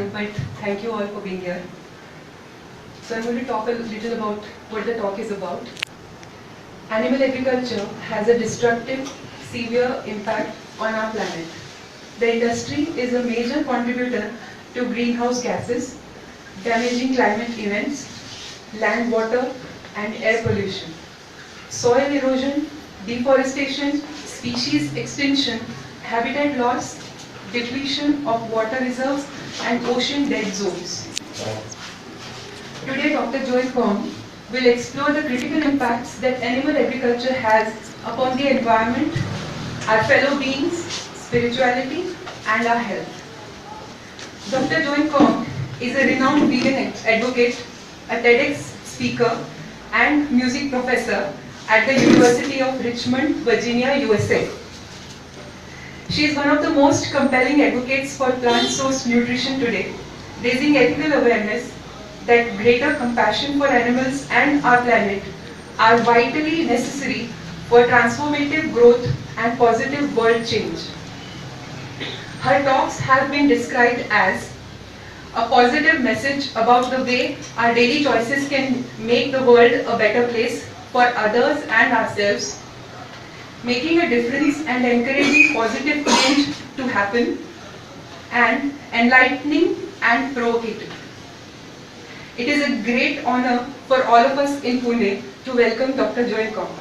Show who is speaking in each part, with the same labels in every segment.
Speaker 1: but thank you all for being here. So I'm going to talk a little about what the talk is about. Animal agriculture has a destructive, severe impact on our planet. The industry is a major contributor to greenhouse gases, damaging climate events, land, water, and air pollution, soil erosion, deforestation, species extinction, habitat loss, depletion of water reserves, and ocean dead zones. Today, Dr. Joanne Kong will explore the critical impacts that animal agriculture has upon the environment, our fellow beings, spirituality, and our health. Dr. Joanne Kong is a renowned vegan advocate, a TEDx speaker, and music professor at the University of Richmond, Virginia, USA. She is one of the most compelling advocates for plant-sourced nutrition today, raising ethical awareness that greater compassion for animals and our planet are vitally necessary for transformative growth and positive world change. Her talks have been described as a positive message about the way our daily choices can make the world a better place for others and ourselves, making a difference and encouraging positive change to happen, and enlightening and provocative. It is a great honor for all of us in Pune to welcome Dr. Joanne Kong.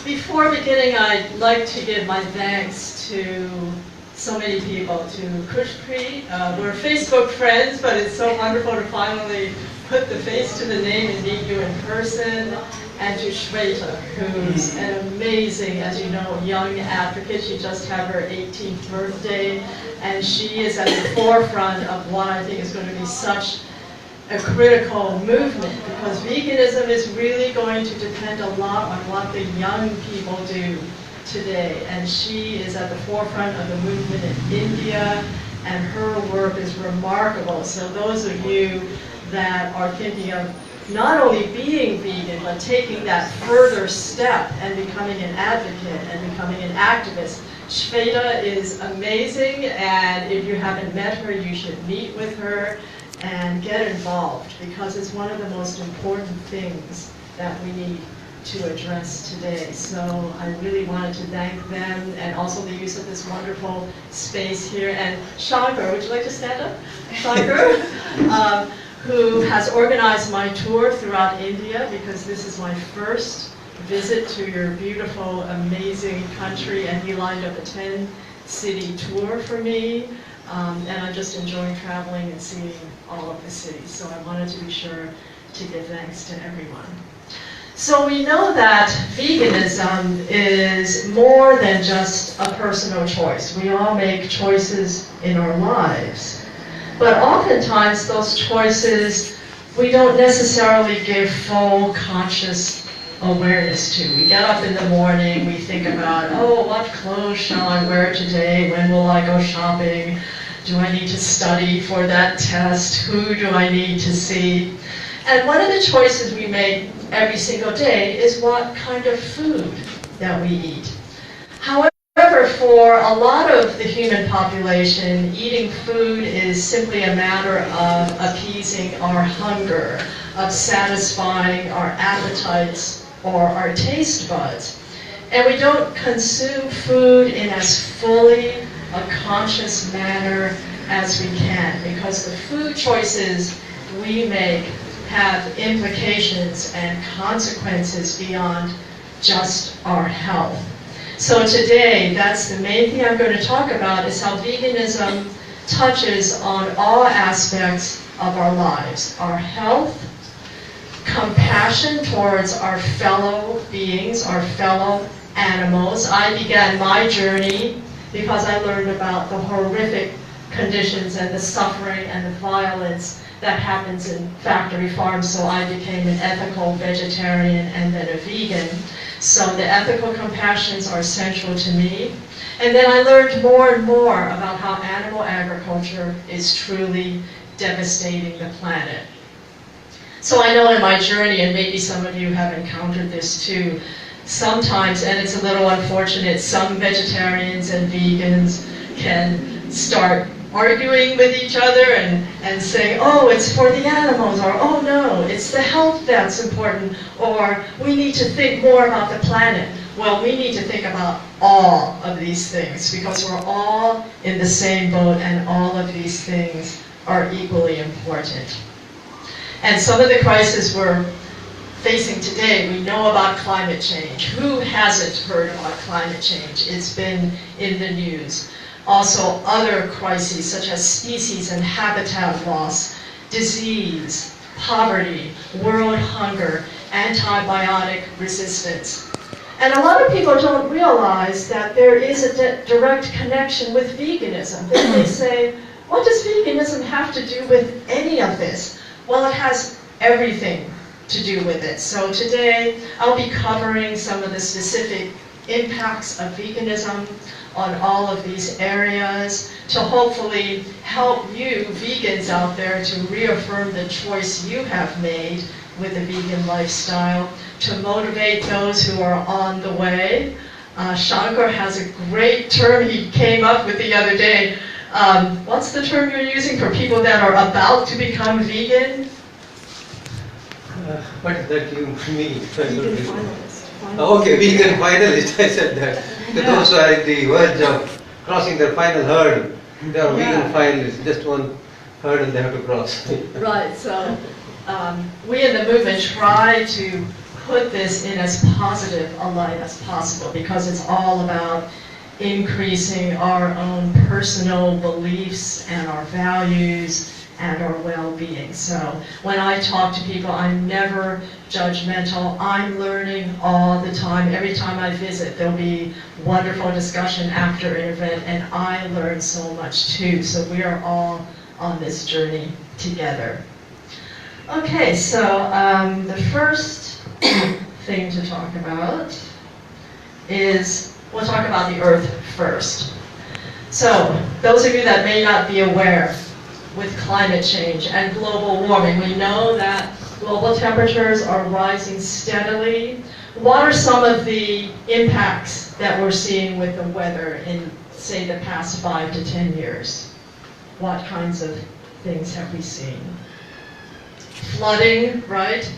Speaker 2: Before beginning, I'd like to give my thanks to so many people, to Kushpri. We're Facebook friends, but it's so wonderful to finally put the face to the name and meet you in person. And to Shweta, who's an amazing, as you know, young advocate. She just had her 18th birthday, and she is at the forefront of what I think is going to be such a critical movement, because veganism is really going to depend a lot on what the young people do today. And she is at the forefront of the movement in India, and her work is remarkable. So those of you that are thinking of not only being vegan, but taking that further step and becoming an advocate and becoming an activist. Shweta is amazing, and if you haven't met her, you should meet with her and get involved, because it's one of the most important things that we need to address today. So I really wanted to thank them, and also the use of this wonderful space here. And Shankar, would you like to stand up? Shankar, who has organized my tour throughout India, because this is my first visit to your beautiful, amazing country, and he lined up a 10-city tour for me. And I'm just enjoying traveling and seeing all of the cities. So I wanted to be sure to give thanks to everyone. So we know that veganism is more than just a personal choice. We all make choices in our lives. But oftentimes those choices we don't necessarily give full conscious awareness to. We get up in the morning, we think about, oh, what clothes shall I wear today? When will I go shopping? Do I need to study for that test? Who do I need to see? And one of the choices we make every single day is what kind of food that we eat. However, for a lot of the human population, eating food is simply a matter of appeasing our hunger, of satisfying our appetites or our taste buds. And we don't consume food in as fully a conscious manner as we can, because the food choices we make have implications and consequences beyond just our health. So today, that's the main thing I'm going to talk about, is how veganism touches on all aspects of our lives. Our health, compassion towards our fellow beings, our fellow animals. I began my journey because I learned about the horrific conditions and the suffering and the violence that happens in factory farms, so I became an ethical vegetarian and then a vegan. So the ethical compassions are central to me. And then I learned more and more about how animal agriculture is truly devastating the planet. So I know in my journey, and maybe some of you have encountered this too, sometimes, and it's a little unfortunate, some vegetarians and vegans can start arguing with each other and say, oh, it's for the animals, or oh no, it's the health that's important, or we need to think more about the planet. Well, we need to think about all of these things because we're all in the same boat and all of these things are equally important. And some of the crises we're facing today, we know about climate change. Who hasn't heard about climate change? It's been in the news. Also other crises such as species and habitat loss, disease, poverty, world hunger, antibiotic resistance. And a lot of people don't realize that there is a direct connection with veganism. They may say, what does veganism have to do with any of this? Well, it has everything to do with it. So today, I'll be covering some of the specific impacts of veganism on all of these areas to hopefully help you vegans out there to reaffirm the choice you have made with the vegan lifestyle, to motivate those who are on the way. Shankar has a great term he came up with the other day. What's the term you're using for people that are about to become vegan?
Speaker 3: What is that you mean?
Speaker 2: Vegan finalist.
Speaker 3: Okay, vegan finalist, I said that.
Speaker 2: Yeah.
Speaker 3: Those who are at the verge of crossing their final hurdle, they are vegan finalists, just one hurdle they have to cross.
Speaker 2: Right, so we in the movement try to put this in as positive a light as possible because it's all about increasing our own personal beliefs and our values and our well-being. So when I talk to people, I'm never judgmental. I'm learning all the time. Every time I visit, there'll be wonderful discussion after an event, and I learn so much too. So we are all on this journey together. Okay, so the first thing to talk about is, we'll talk about the Earth first. So those of you that may not be aware, with climate change and global warming, we know that global temperatures are rising steadily. What are some of the impacts that we're seeing with the weather in, say, the past 5 to 10 years? What kinds of things have we seen? Flooding, right?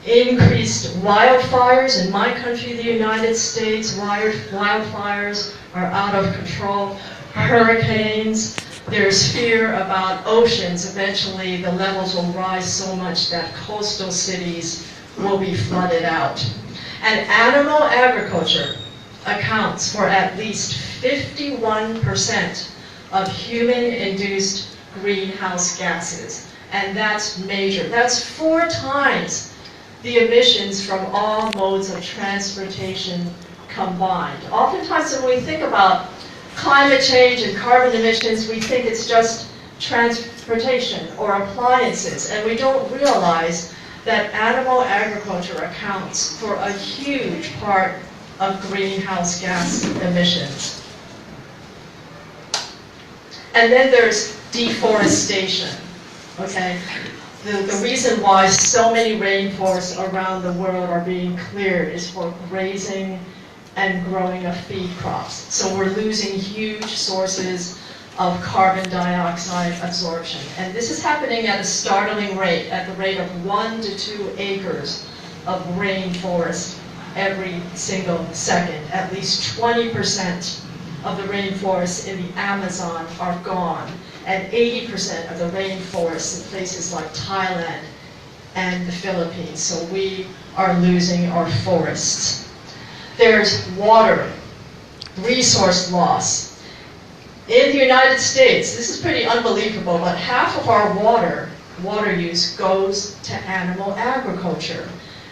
Speaker 2: Increased wildfires. In my country, the United States, wildfires are out of control. Hurricanes. There's fear about oceans. Eventually, the levels will rise so much that coastal cities will be flooded out. And animal agriculture accounts for at least 51% of human-induced greenhouse gases. And that's major. That's 4 times the emissions from all modes of transportation combined. Oftentimes when we think about climate change and carbon emissions, we think it's just transportation or appliances, and we don't realize that animal agriculture accounts for a huge part of greenhouse gas emissions. And then there's deforestation, okay? The reason why so many rainforests around the world are being cleared is for grazing and growing of feed crops. So we're losing huge sources of carbon dioxide absorption. And this is happening at a startling rate, at the rate of 1 to 2 acres of rainforest every single second. At least 20% of the rainforests in the Amazon are gone, and 80% of the rainforests in places like Thailand and the Philippines. So we are losing our forests. There's water, resource loss. In the United States, this is pretty unbelievable, but half of our water use goes to animal agriculture,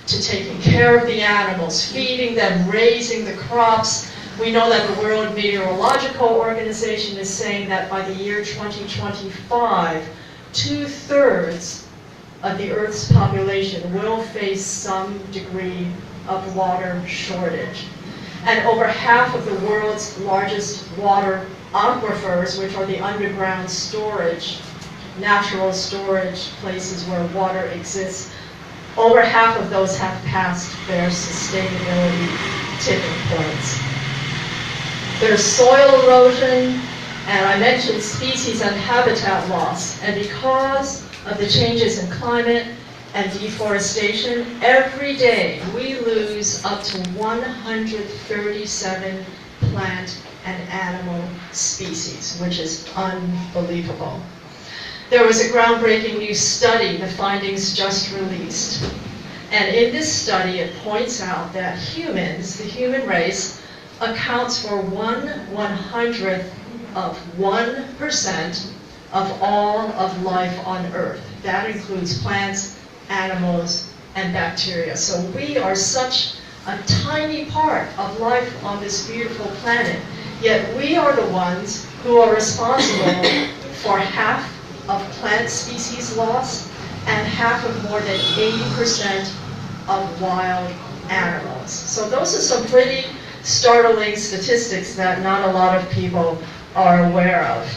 Speaker 2: to taking care of the animals, feeding them, raising the crops. We know that the World Meteorological Organization is saying that by the year 2025, 2/3 of the Earth's population will face some degree of water shortage. And over half of the world's largest water aquifers, which are the underground storage, natural storage places where water exists, over half of those have passed their sustainability tipping points. There's soil erosion, and I mentioned species and habitat loss. And because of the changes in climate and deforestation, every day we lose up to 137 plant and animal species, which is unbelievable. There was a groundbreaking new study, the findings just released. And in this study, it points out that humans, the human race, accounts for 1/100th of 1% of all of life on Earth. That includes plants, animals, and bacteria. So we are such a tiny part of life on this beautiful planet, yet we are the ones who are responsible for half of plant species loss and half of more than 80% of wild animals. So those are some pretty startling statistics that not a lot of people are aware of.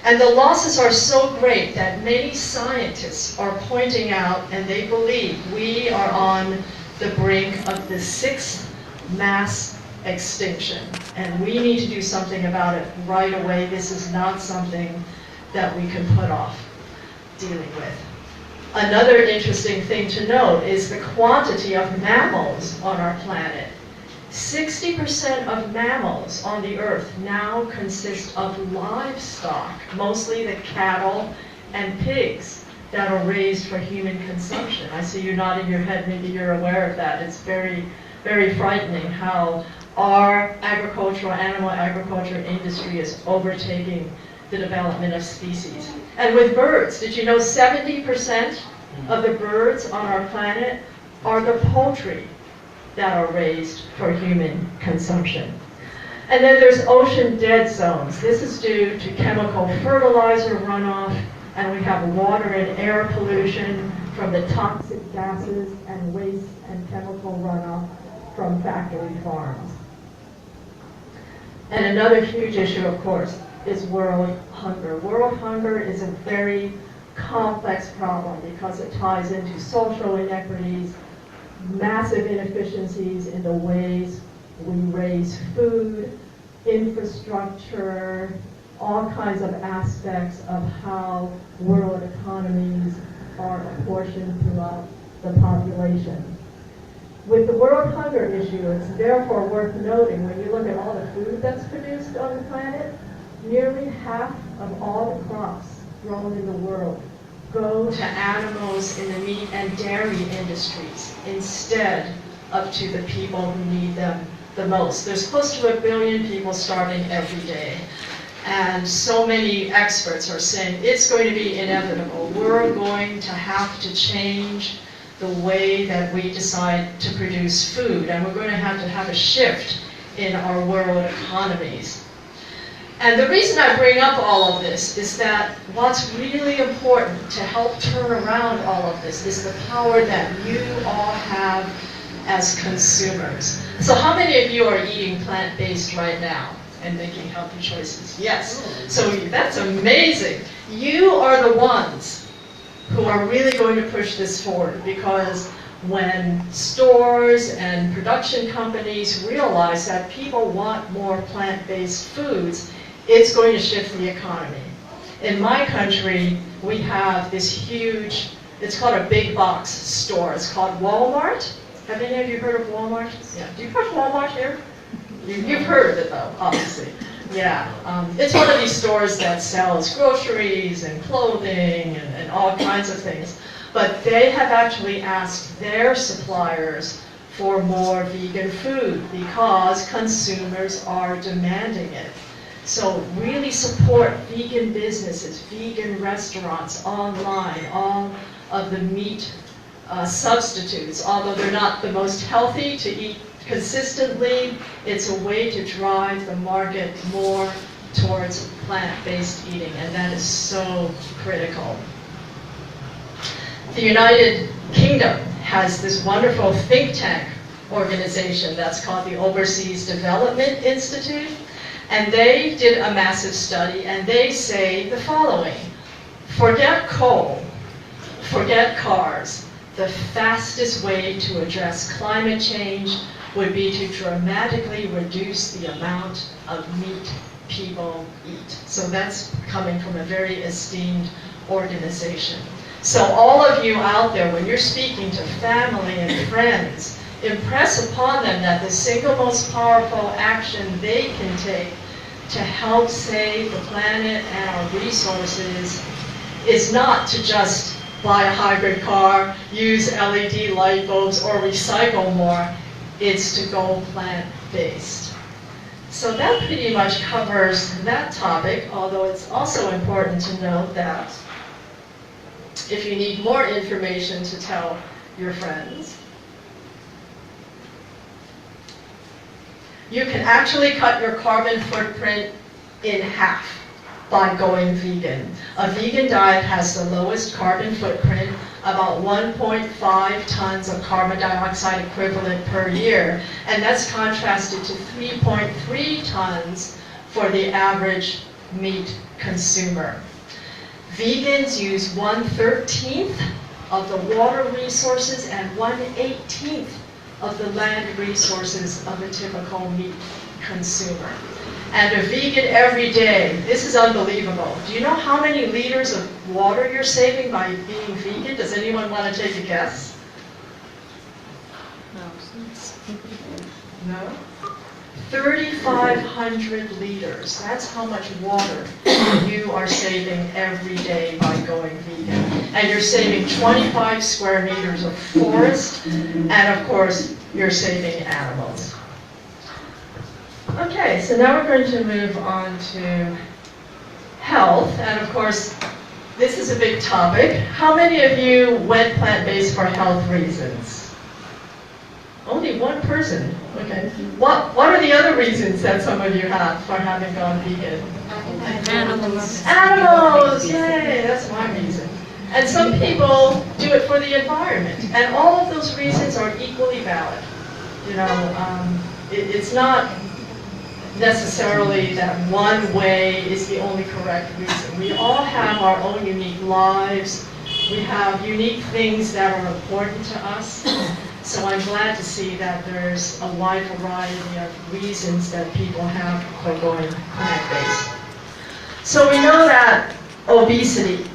Speaker 2: And the losses are so great that many scientists are pointing out, and they believe we are on the brink of the 6th mass extinction. And we need to do something about it right away. This is not something that we can put off dealing with. Another interesting thing to note is the quantity of mammals on our planet. 60% of mammals on the Earth now consist of livestock, mostly the cattle and pigs that are raised for human consumption. I see you nodding your head, maybe you're aware of that. It's very, very frightening how our animal agriculture industry is overtaking the development of species. And with birds, did you know 70% of the birds on our planet are the poultry that are raised for human consumption? And then there's ocean dead zones. This is due to chemical fertilizer runoff, and we have water and air pollution from the toxic gases and waste and chemical runoff from factory farms. And another huge issue, of course, is world hunger. World hunger is a very complex problem because it ties into social inequities, massive inefficiencies in the ways we raise food, infrastructure, all kinds of aspects of how world economies are apportioned throughout the population. With the world hunger issue, it's therefore worth noting when you look at all the food that's produced on the planet, nearly half of all the crops grown in the world go to animals in the meat and dairy industries instead of to the people who need them the most. There's close to 1 billion people starving every day. And so many experts are saying it's going to be inevitable. We're going to have to change the way that we decide to produce food, and we're going to have a shift in our world economies. And the reason I bring up all of this is that what's really important to help turn around all of this is the power that you all have as consumers. So how many of you are eating plant-based right now and making healthy choices? Yes. So that's amazing. You are the ones who are really going to push this forward, because when stores and production companies realize that people want more plant-based foods, it's going to shift the economy. In my country, we have this huge, it's called a big box store. It's called Walmart. Have any of you heard of Walmart? Yeah. Do you push Walmart here? You've heard of it though, obviously. Yeah. It's one of these stores that sells groceries and clothing and all kinds of things. But they have actually asked their suppliers for more vegan food because consumers are demanding it. So really support vegan businesses, vegan restaurants, online, all of the meat substitutes. Although they're not the most healthy to eat consistently, it's a way to drive the market more towards plant-based eating, and that is so critical. The United Kingdom has this wonderful think tank organization that's called the Overseas Development Institute, and they did a massive study, and they say the following: forget coal, forget cars. The fastest way to address climate change, would be to dramatically reduce the amount of meat people eat. So that's coming from a very esteemed organization. So all of you out there, when you're speaking to family and friends, impress upon them that the single most powerful action they can take to help save the planet and our resources is not to just buy a hybrid car, use LED light bulbs, or recycle more. It's to go plant-based. So that pretty much covers that topic, although it's also important to note that if you need more information to tell your friends, you can actually cut your carbon footprint in half by going vegan. A vegan diet has the lowest carbon footprint, about 1.5 tons of carbon dioxide equivalent per year, and that's contrasted to 3.3 tons for the average meat consumer. Vegans use 1/13 of the water resources and 1/18 of the land resources of a typical meat consumer. And a vegan every day, this is unbelievable. Do you know how many liters of water you're saving by being vegan? Does anyone want to take a guess? No? 3,500 liters. That's how much water you are saving every day by going vegan. And you're saving 25 square meters of forest, and of course, you're saving animals. Okay, so now we're going to move on to health, and of course, this is a big topic. How many of you went plant-based for health reasons? Only one person. Okay. What are the other reasons that some of you have for having gone vegan?
Speaker 4: Animals.
Speaker 2: Animals! Yay! That's my reason. And some people do it for the environment, and all of those reasons are equally valid. You know, it's not necessarily that one way is the only correct reason. We all have our own unique lives. We have unique things that are important to us. So I'm glad to see that there's a wide variety of reasons that people have for going plant-based. So we know that obesity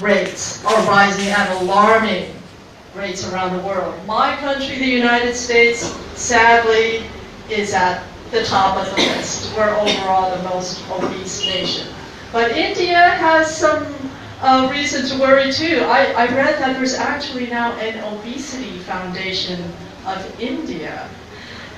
Speaker 2: rates are rising at alarming rates around the world. My country, the United States, sadly, is at the top of the list. We're overall the most obese nation. But India has some reason to worry too. I read that there's actually now an obesity foundation of India.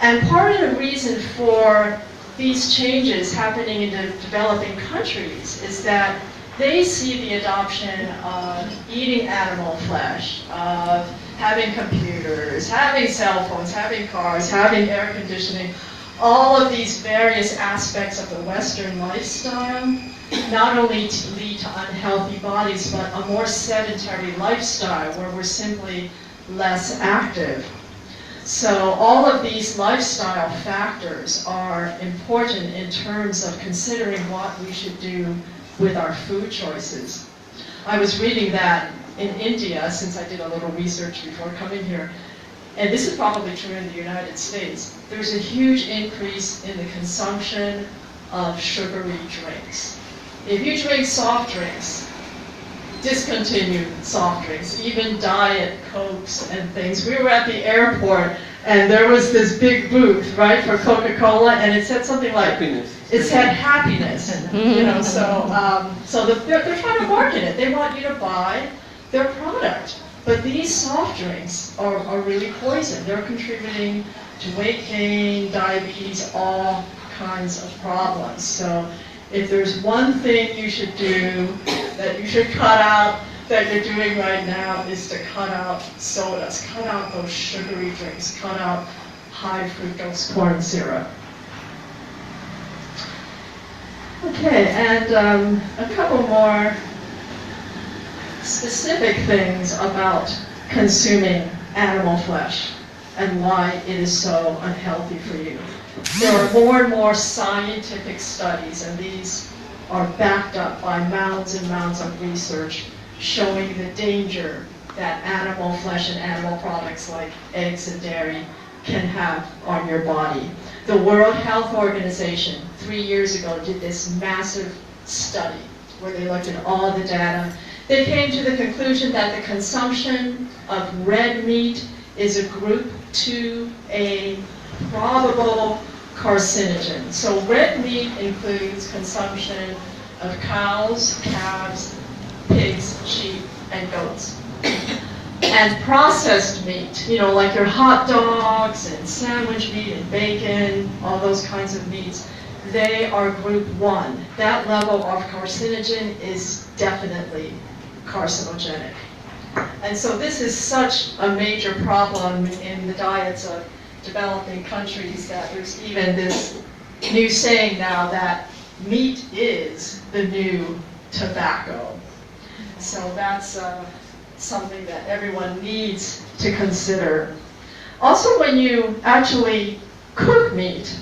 Speaker 2: And part of the reason for these changes happening in the developing countries is that they see the adoption of eating animal flesh, of having computers, having cell phones, having cars, having air conditioning, all of these various aspects of the Western lifestyle, not only to lead to unhealthy bodies, but a more sedentary lifestyle where we're simply less active. So all of these lifestyle factors are important in terms of considering what we should do with our food choices. I was reading that in India, since I did a little research before coming here, and this is probably true in the United States, there's a huge increase in the consumption of sugary drinks. If you drink soft drinks, discontinue soft drinks, even diet Cokes and things. We were at the airport and there was this big booth, right, for Coca-Cola, and it said something like,
Speaker 3: Happiness.
Speaker 2: it said happiness, you know, so they're trying to market it. They want you to buy their product. But these soft drinks are really poison. They're contributing to weight gain, diabetes, all kinds of problems. So if there's one thing you should do that you should cut out that you're doing right now is to cut out sodas, cut out those sugary drinks, cut out high fructose corn syrup. Okay, and a couple more specific things about consuming animal flesh and why it is so unhealthy for you. There are more and more scientific studies, and these are backed up by mounds and mounds of research showing the danger that animal flesh and animal products like eggs and dairy can have on your body. The World Health Organization 3 years ago did this massive study where they looked at all the data. They came to the conclusion that the consumption of red meat is a group 2A probable carcinogen. So red meat includes consumption of cows, calves, pigs, sheep, and goats. And processed meat, like your hot dogs and sandwich meat and bacon, all those kinds of meats, they are group 1. That level of carcinogen is definitely carcinogenic. And so this is such a major problem in the diets of developing countries that there's even this new saying now that meat is the new tobacco. So that's something that everyone needs to consider. Also, when you actually cook meat,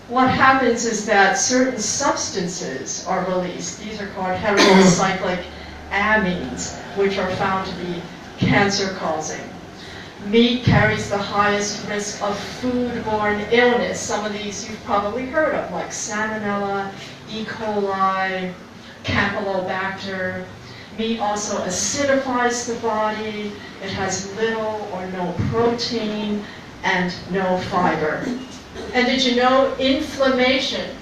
Speaker 2: what happens is that certain substances are released. These are called heterocyclic amines, which are found to be cancer-causing. Meat carries the highest risk of foodborne illness. Some of these you've probably heard of, like Salmonella, E. coli, Campylobacter. Meat also acidifies the body. It has little or no protein and no fiber. And did you know inflammation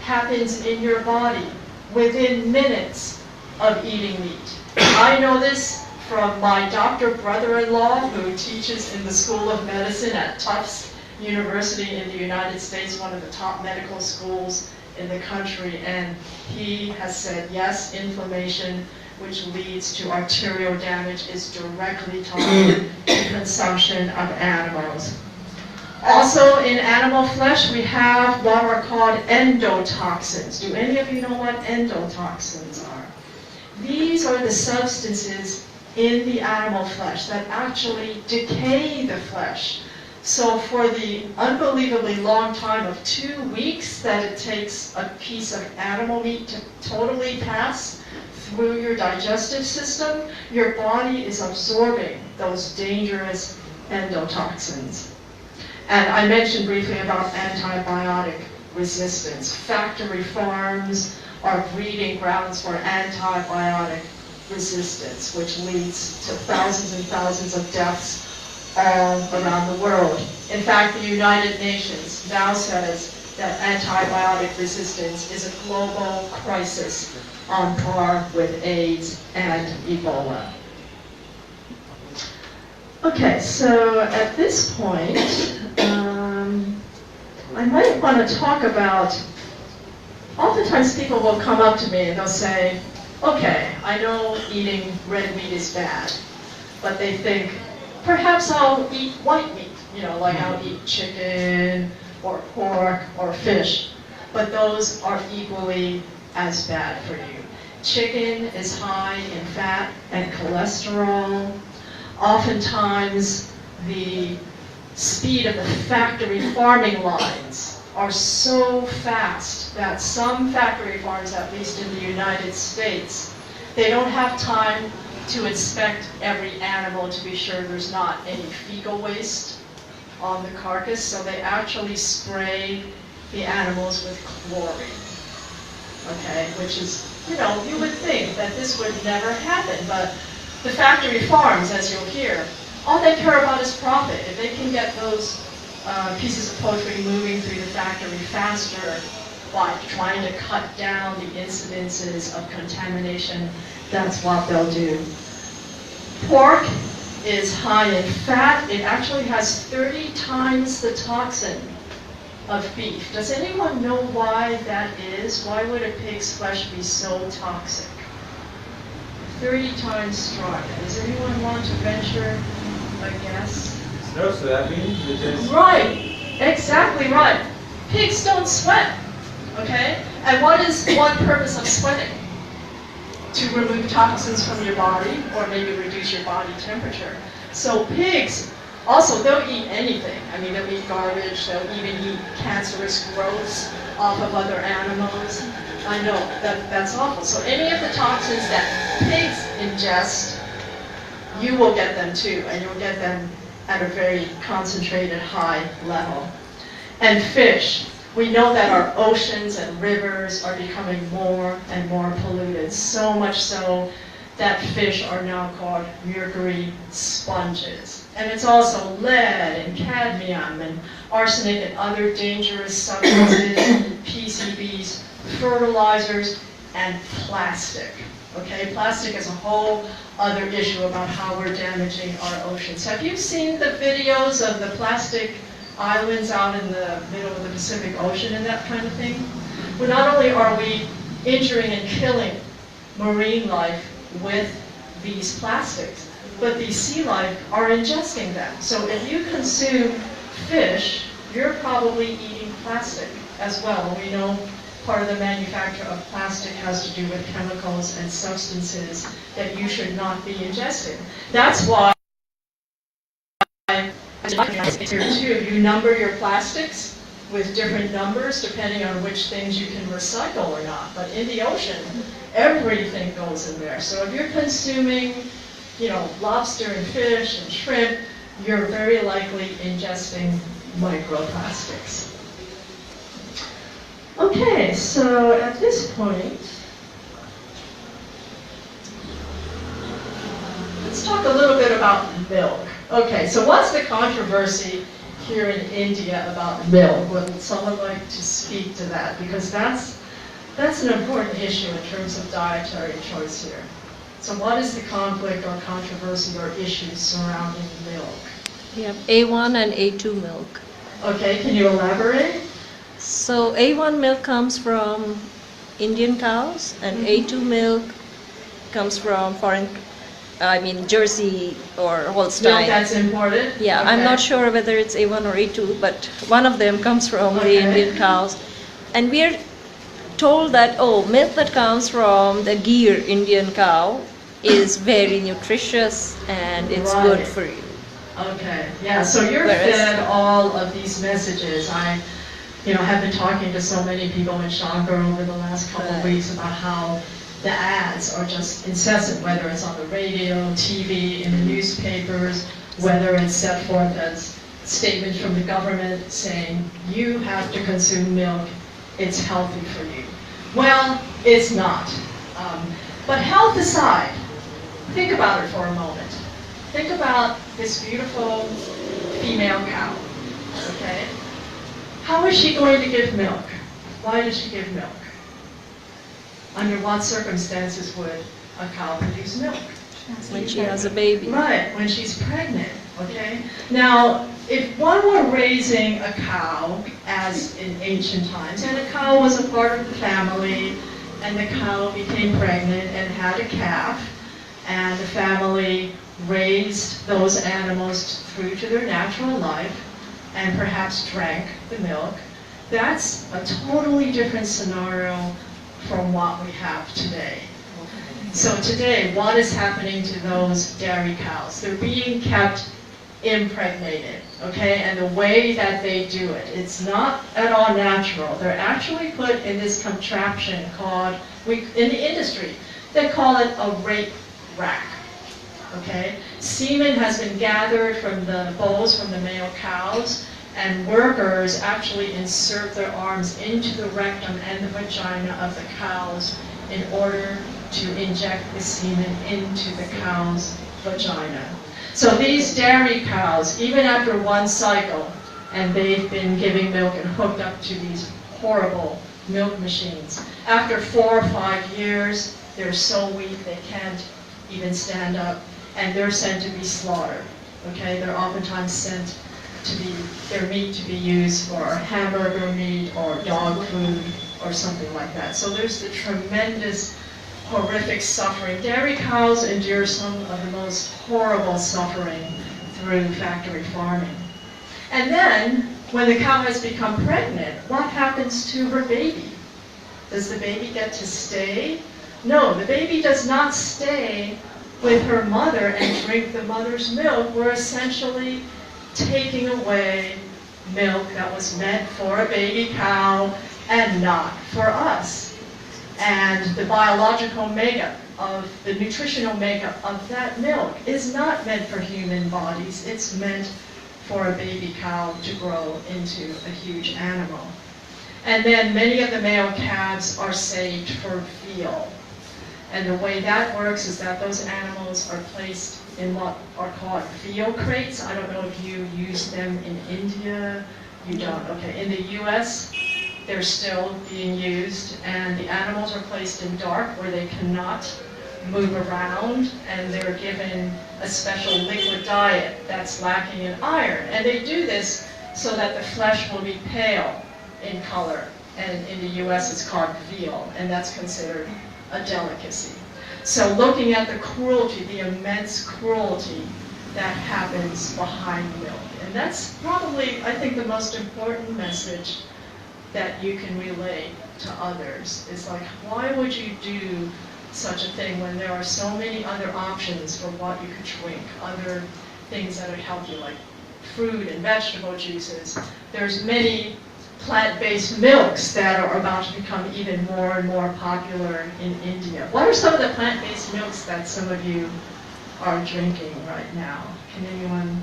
Speaker 2: happens in your body within minutes of eating meat? I know this from my doctor brother-in-law who teaches in the School of Medicine at Tufts University in the United States, one of the top medical schools in the country, and he has said, yes, inflammation, which leads to arterial damage, is directly tied to consumption of animals. Also, in animal flesh, we have what are called endotoxins. Do any of you know what endotoxins are? These are the substances in the animal flesh that actually decay the flesh. So for the unbelievably long time of 2 weeks that it takes a piece of animal meat to totally pass through your digestive system, your body is absorbing those dangerous endotoxins. And I mentioned briefly about antibiotic resistance. Factory farms are breeding grounds for antibiotic resistance, which leads to thousands and thousands of deaths all around the world. In fact, the United Nations now says that antibiotic resistance is a global crisis on par with AIDS and Ebola. Okay, so at this point, I might want to talk about, oftentimes people will come up to me and they'll say, okay, I know eating red meat is bad, but they think, perhaps I'll eat white meat, like I'll eat chicken or pork or fish, but those are equally as bad for you. Chicken is high in fat and cholesterol. Oftentimes, the speed of the factory farming lines are so fast that some factory farms, at least in the United States, they don't have time to inspect every animal to be sure there's not any fecal waste on the carcass, so they actually spray the animals with chlorine. Okay, which is, you would think that this would never happen, but the factory farms, as you'll hear, all they care about is profit. If they can get those pieces of poultry moving through the factory faster by trying to cut down the incidences of contamination, that's what they'll do. Pork is high in fat. It actually has 30 times the toxin of beef. Does anyone know why that is? Why would a pig's flesh be so toxic? 30 times stronger. Does anyone want to venture a guess?
Speaker 5: No soybean, which is...
Speaker 2: Right, exactly right. Pigs don't sweat, okay? And what is one purpose of sweating? To remove toxins from your body, or maybe reduce your body temperature. So pigs, also, they'll eat anything. I mean, they'll eat garbage, they'll even eat cancerous growths off of other animals. I know, that's awful. So any of the toxins that pigs ingest, you will get them too, and you'll get them at a very concentrated high level. And fish, we know that our oceans and rivers are becoming more and more polluted, so much so that fish are now called mercury sponges. And it's also lead and cadmium and arsenic and other dangerous substances, PCBs, fertilizers, and plastic. Okay, plastic is a whole other issue about how we're damaging our oceans. Have you seen the videos of the plastic islands out in the middle of the Pacific Ocean and that kind of thing? Well, not only are we injuring and killing marine life with these plastics, but the sea life are ingesting them. So if you consume fish, you're probably eating plastic as well. We know part of the manufacture of plastic has to do with chemicals and substances that you should not be ingesting. That's why here too, you number your plastics with different numbers depending on which things you can recycle or not. But in the ocean, everything goes in there. So if you're consuming, lobster and fish and shrimp, you're very likely ingesting microplastics. Okay, so at this point, let's talk a little bit about milk. Okay, so what's the controversy here in India about milk? Would someone like to speak to that? Because that's an important issue in terms of dietary choice here. So what is the conflict or controversy or issues surrounding milk?
Speaker 4: We have A1 and A2 milk.
Speaker 2: Okay, can you elaborate?
Speaker 4: So A1 milk comes from Indian cows, and A2 milk comes from Jersey or Holstein.
Speaker 2: Milk that's imported?
Speaker 4: Yeah,
Speaker 2: okay.
Speaker 4: I'm not sure whether it's A1 or A2, but one of them comes from the Indian cows. And we are told that, milk that comes from the Gir Indian cow is very nutritious and it's good for you.
Speaker 2: Okay, yeah, so you're fed all of these messages. I have been talking to so many people in Shankar over the last couple of weeks about how the ads are just incessant, whether it's on the radio, TV, in the newspapers, whether it's set forth as statements from the government saying, you have to consume milk, it's healthy for you. Well, it's not. But health aside, think about it for a moment. Think about this beautiful female cow, okay? How is she going to give milk? Why does she give milk? Under what circumstances would a cow produce milk?
Speaker 4: When she has a baby.
Speaker 2: Right, when she's pregnant, okay? Now, if one were raising a cow, as in ancient times, and a cow was a part of the family, and the cow became pregnant and had a calf, and the family raised those animals through to their natural life, and perhaps drank the milk, that's a totally different scenario from what we have today. So today, what is happening to those dairy cows? They're being kept impregnated, okay? And the way that they do it, it's not at all natural. They're actually put in this contraption called, in the industry, they call it a rape rack, okay? Semen has been gathered from the bulls from the male cows, and workers actually insert their arms into the rectum and the vagina of the cows in order to inject the semen into the cow's vagina. So these dairy cows, even after one cycle, and they've been giving milk and hooked up to these horrible milk machines, after 4 or 5 years, they're so weak they can't even stand up, and they're sent to be slaughtered. Okay, they're oftentimes sent to be, their meat to be used for hamburger meat or dog food or something like that. So there's the tremendous, horrific suffering. Dairy cows endure some of the most horrible suffering through factory farming. And then, when the cow has become pregnant, what happens to her baby? Does the baby get to stay? No, the baby does not stay with her mother and drink the mother's milk. We're essentially taking away milk that was meant for a baby cow and not for us. And the biological makeup of the nutritional makeup of that milk is not meant for human bodies. It's meant for a baby cow to grow into a huge animal. And then many of the male calves are saved for veal. And the way that works is that those animals are placed in what are called veal crates. I don't know if you use them in India. You don't. Okay. In the US, they're still being used, and the animals are placed in dark where they cannot move around, and they're given a special liquid diet that's lacking in iron. And they do this so that the flesh will be pale in color. And in the US, it's called veal, and that's considered a delicacy. So looking at the cruelty, the immense cruelty that happens behind milk. And that's probably, I think, the most important message that you can relate to others. It's like, why would you do such a thing when there are so many other options for what you could drink, other things that are healthy, like fruit and vegetable juices. There's many plant-based milks that are about to become even more and more popular in India. What are some of the plant-based milks that some of you are drinking right now? Can anyone?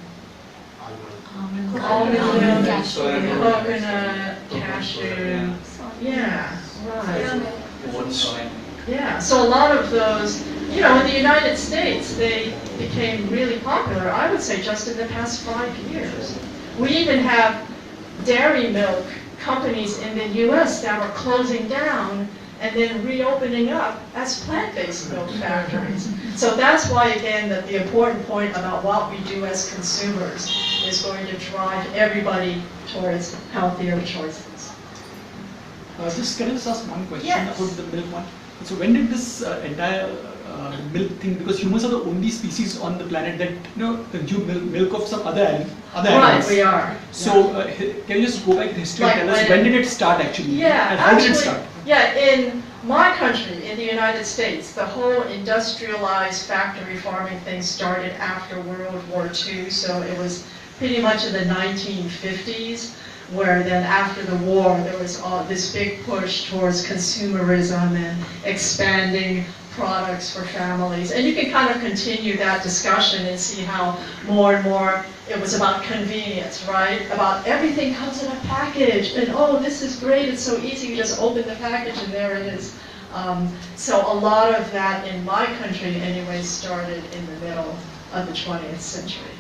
Speaker 2: Almond milk, coconut, cashew. Yeah, right. Yeah, so a lot of those, you know, in the United States, they became really popular, I would say, just in the past 5 years. We even have dairy milk companies in the US that are closing down and then reopening up as plant-based milk factories. So that's why, again, that the important point about what we do as consumers is going to drive everybody towards healthier choices.
Speaker 6: Just can I just ask one question
Speaker 2: Yes.
Speaker 6: about the milk one? So when did this entire milk thing, because humans are the only species on the planet that consume milk of some other animals.
Speaker 2: Right, we are.
Speaker 6: So can you just go back in history and tell us when did it start actually?
Speaker 2: Yeah,
Speaker 6: and how did it
Speaker 2: actually,
Speaker 6: start?
Speaker 2: yeah, in my country, in the United States, the whole industrialized factory farming thing started after World War II, so it was pretty much in the 1950s, where then after the war there was this big push towards consumerism and expanding products for families. And you can kind of continue that discussion and see how more and more it was about convenience, right? About everything comes in a package, and oh, this is great, it's so easy, you just open the package and there it is. So a lot of that in my country anyway started in the middle of the 20th century.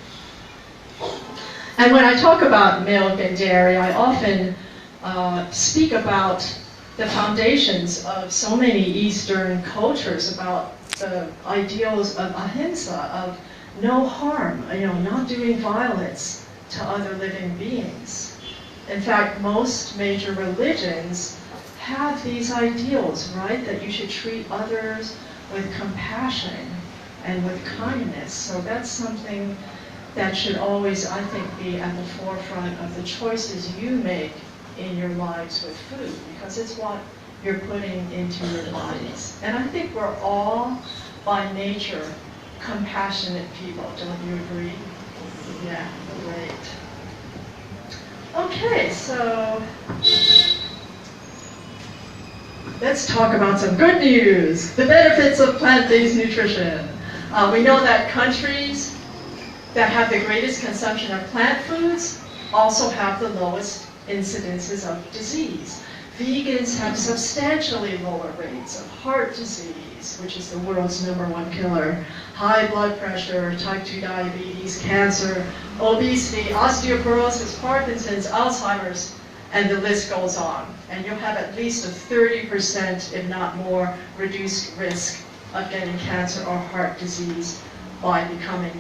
Speaker 2: And when I talk about milk and dairy, I often speak about the foundations of so many Eastern cultures, about the ideals of ahimsa, of no harm, not doing violence to other living beings. In fact, most major religions have these ideals, right? That you should treat others with compassion and with kindness. So that's something that should always, I think, be at the forefront of the choices you make in your lives with food, because it's what you're putting into your bodies. And I think we're all, by nature, compassionate people. Don't you agree? Yeah, great. Okay, so let's talk about some good news. The benefits of plant-based nutrition. We know that countries that have the greatest consumption of plant foods also have the lowest incidences of disease. Vegans have substantially lower rates of heart disease, which is the world's #1 killer, high blood pressure, type 2 diabetes, cancer, obesity, osteoporosis, Parkinson's, Alzheimer's, and the list goes on. And you'll have at least a 30%, if not more, reduced risk of getting cancer or heart disease by becoming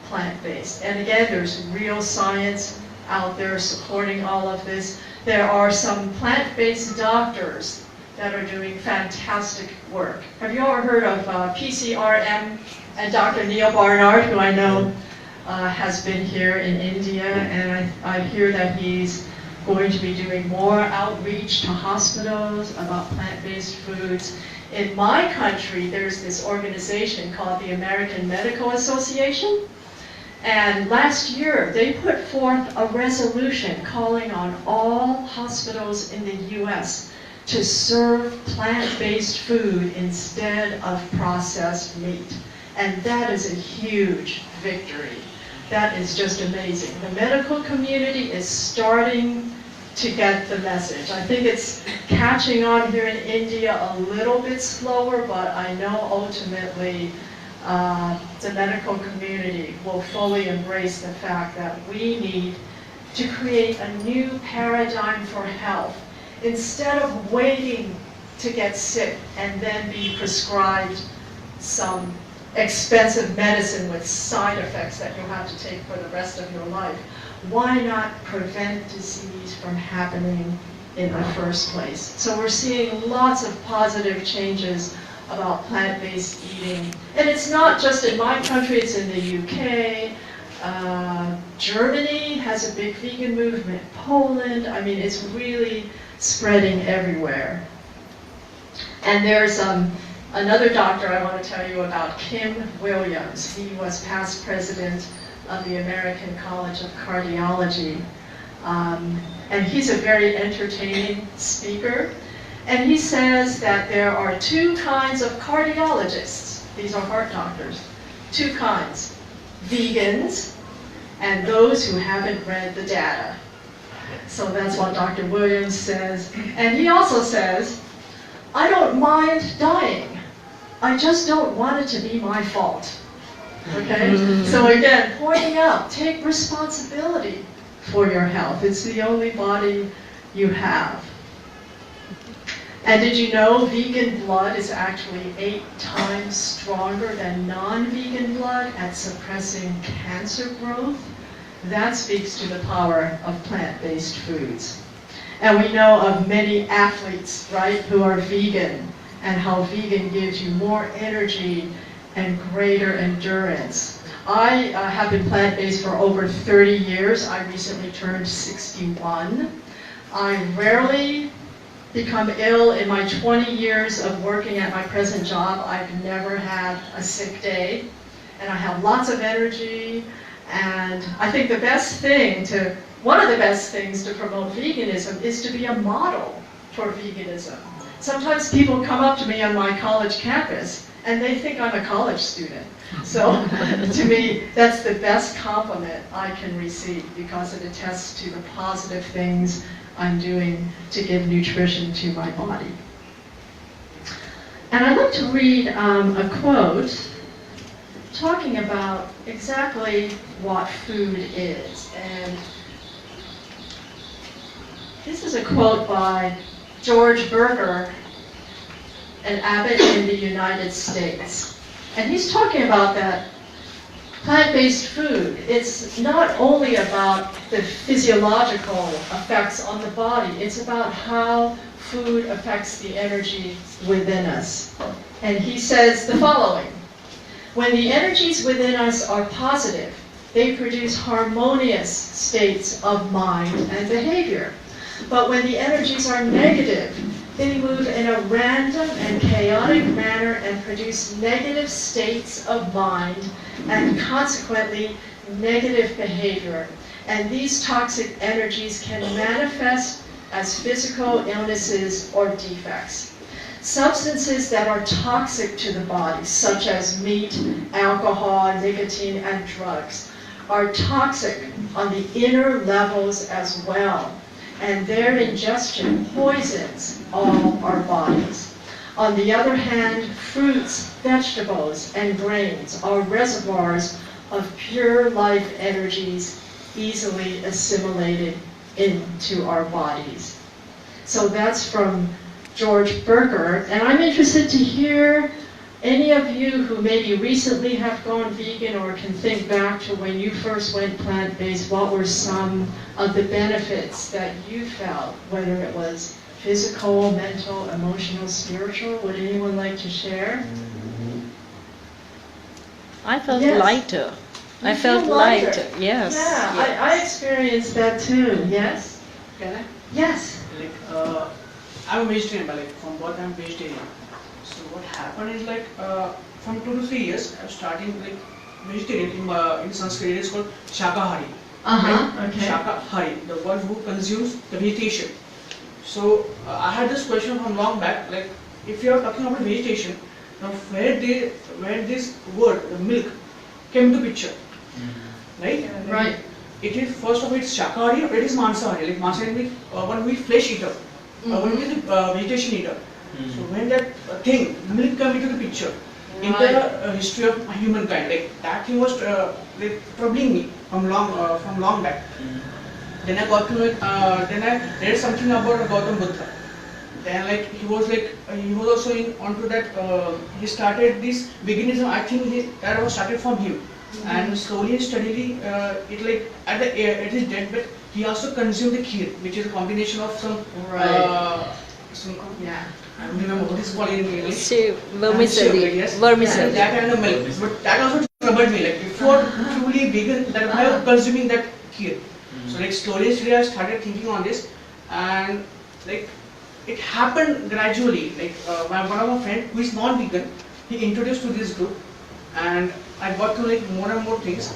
Speaker 2: plant-based. And again, there's real science out there supporting all of this. There are some plant-based doctors that are doing fantastic work. Have you ever heard of PCRM and Dr. Neil Barnard, who I know has been here in India, and I hear that he's going to be doing more outreach to hospitals about plant-based foods. In my country, there's this organization called the American Medical Association. And last year, they put forth a resolution calling on all hospitals in the US to serve plant-based food instead of processed meat. And that is a huge victory. That is just amazing. The medical community is starting to get the message. I think it's catching on here in India a little bit slower, but I know ultimately the medical community will fully embrace the fact that we need to create a new paradigm for health. Instead of waiting to get sick and then be prescribed some expensive medicine with side effects that you have to take for the rest of your life, why not prevent disease from happening in the first place? So we're seeing lots of positive changes about plant-based eating. And it's not just in my country, it's in the UK. Germany has a big vegan movement. Poland, I mean, it's really spreading everywhere. And there's another doctor I want to tell you about, Kim Williams. He was past president of the American College of Cardiology. And he's a very entertaining speaker. And he says that there are two kinds of cardiologists. These are heart doctors. Two kinds. Vegans and those who haven't read the data. So that's what Dr. Williams says. And he also says, I don't mind dying. I just don't want it to be my fault. Okay? So again, pointing out, take responsibility for your health. It's the only body you have. And did you know vegan blood is actually 8 times stronger than non-vegan blood at suppressing cancer growth? That speaks to the power of plant-based foods. And we know of many athletes, right, who are vegan, and how vegan gives you more energy and greater endurance. I have been plant-based for over 30 years. I recently turned 61. I rarely become ill. In my 20 years of working at my present job, I've never had a sick day, and I have lots of energy. And I think one of the best things to promote veganism is to be a model for veganism. Sometimes people come up to me on my college campus and they think I'm a college student. So to me, that's the best compliment I can receive because it attests to the positive things I'm doing to give nutrition to my body. And I'd like to read a quote talking about exactly what food is. And this is a quote by George Berger, an abbot in the United States. And he's talking about that plant-based food. It's not only about the physiological effects on the body, it's about how food affects the energy within us. And he says the following: when the energies within us are positive, they produce harmonious states of mind and behavior. But when the energies are negative, they move in a random and chaotic manner and produce negative states of mind and consequently negative behavior. And these toxic energies can manifest as physical illnesses or defects. Substances that are toxic to the body, such as meat, alcohol, nicotine, and drugs, are toxic on the inner levels as well, and their ingestion poisons all our bodies. On the other hand, fruits, vegetables, and grains are reservoirs of pure life energies easily assimilated into our bodies. So that's from George Berger, and I'm interested to hear any of you who maybe recently have gone vegan or can think back to when you first went plant-based. What were some of the benefits that you felt, whether it was physical, mental, emotional, spiritual? Would anyone like to share?
Speaker 4: I felt
Speaker 2: Yes.
Speaker 4: lighter. I
Speaker 2: You
Speaker 4: felt
Speaker 2: feel
Speaker 4: lighter. Yes.
Speaker 2: Yeah,
Speaker 4: yes.
Speaker 2: I experienced that too. Yes?
Speaker 7: Can I?
Speaker 2: Yes.
Speaker 7: Like, I'm a vegetarian, but like from birth I'm vegetarian. So what happened is like from 2 to 3 years I'm starting like vegetarian in Sanskrit it's called Shakahari.
Speaker 2: Uh-huh.
Speaker 7: Right?
Speaker 2: Okay.
Speaker 7: Shakahari, the one who consumes the vegetation. So I had this question from long back, like if you are talking about vegetation, now where this word milk came into picture, right?
Speaker 2: Right.
Speaker 7: It is first of all it's shakahari or it is mansahari. Like mansahari means one will be flesh eater, one will be the vegetation eater. So when that thing milk came into the picture in the history of humankind, like that thing was like troubling me from long back. Then I got to know then I read something about Gautam Buddha. Then like he was also onto that. He started this veganism. I think that was started from him, and slowly and steadily, it like at his deathbed, he also consumed the kheer, which is a combination of some I don't remember what it's called in English.
Speaker 4: Vermicelli.
Speaker 7: Yes.
Speaker 4: Vermicelli.
Speaker 7: That kind of milk, but that also troubled me. Like before truly vegan, that I was consuming that kheer. So like slowly I started thinking on this, and like it happened gradually. Like one of my friend who is non-vegan, he introduced to this group, and I got to like more and more things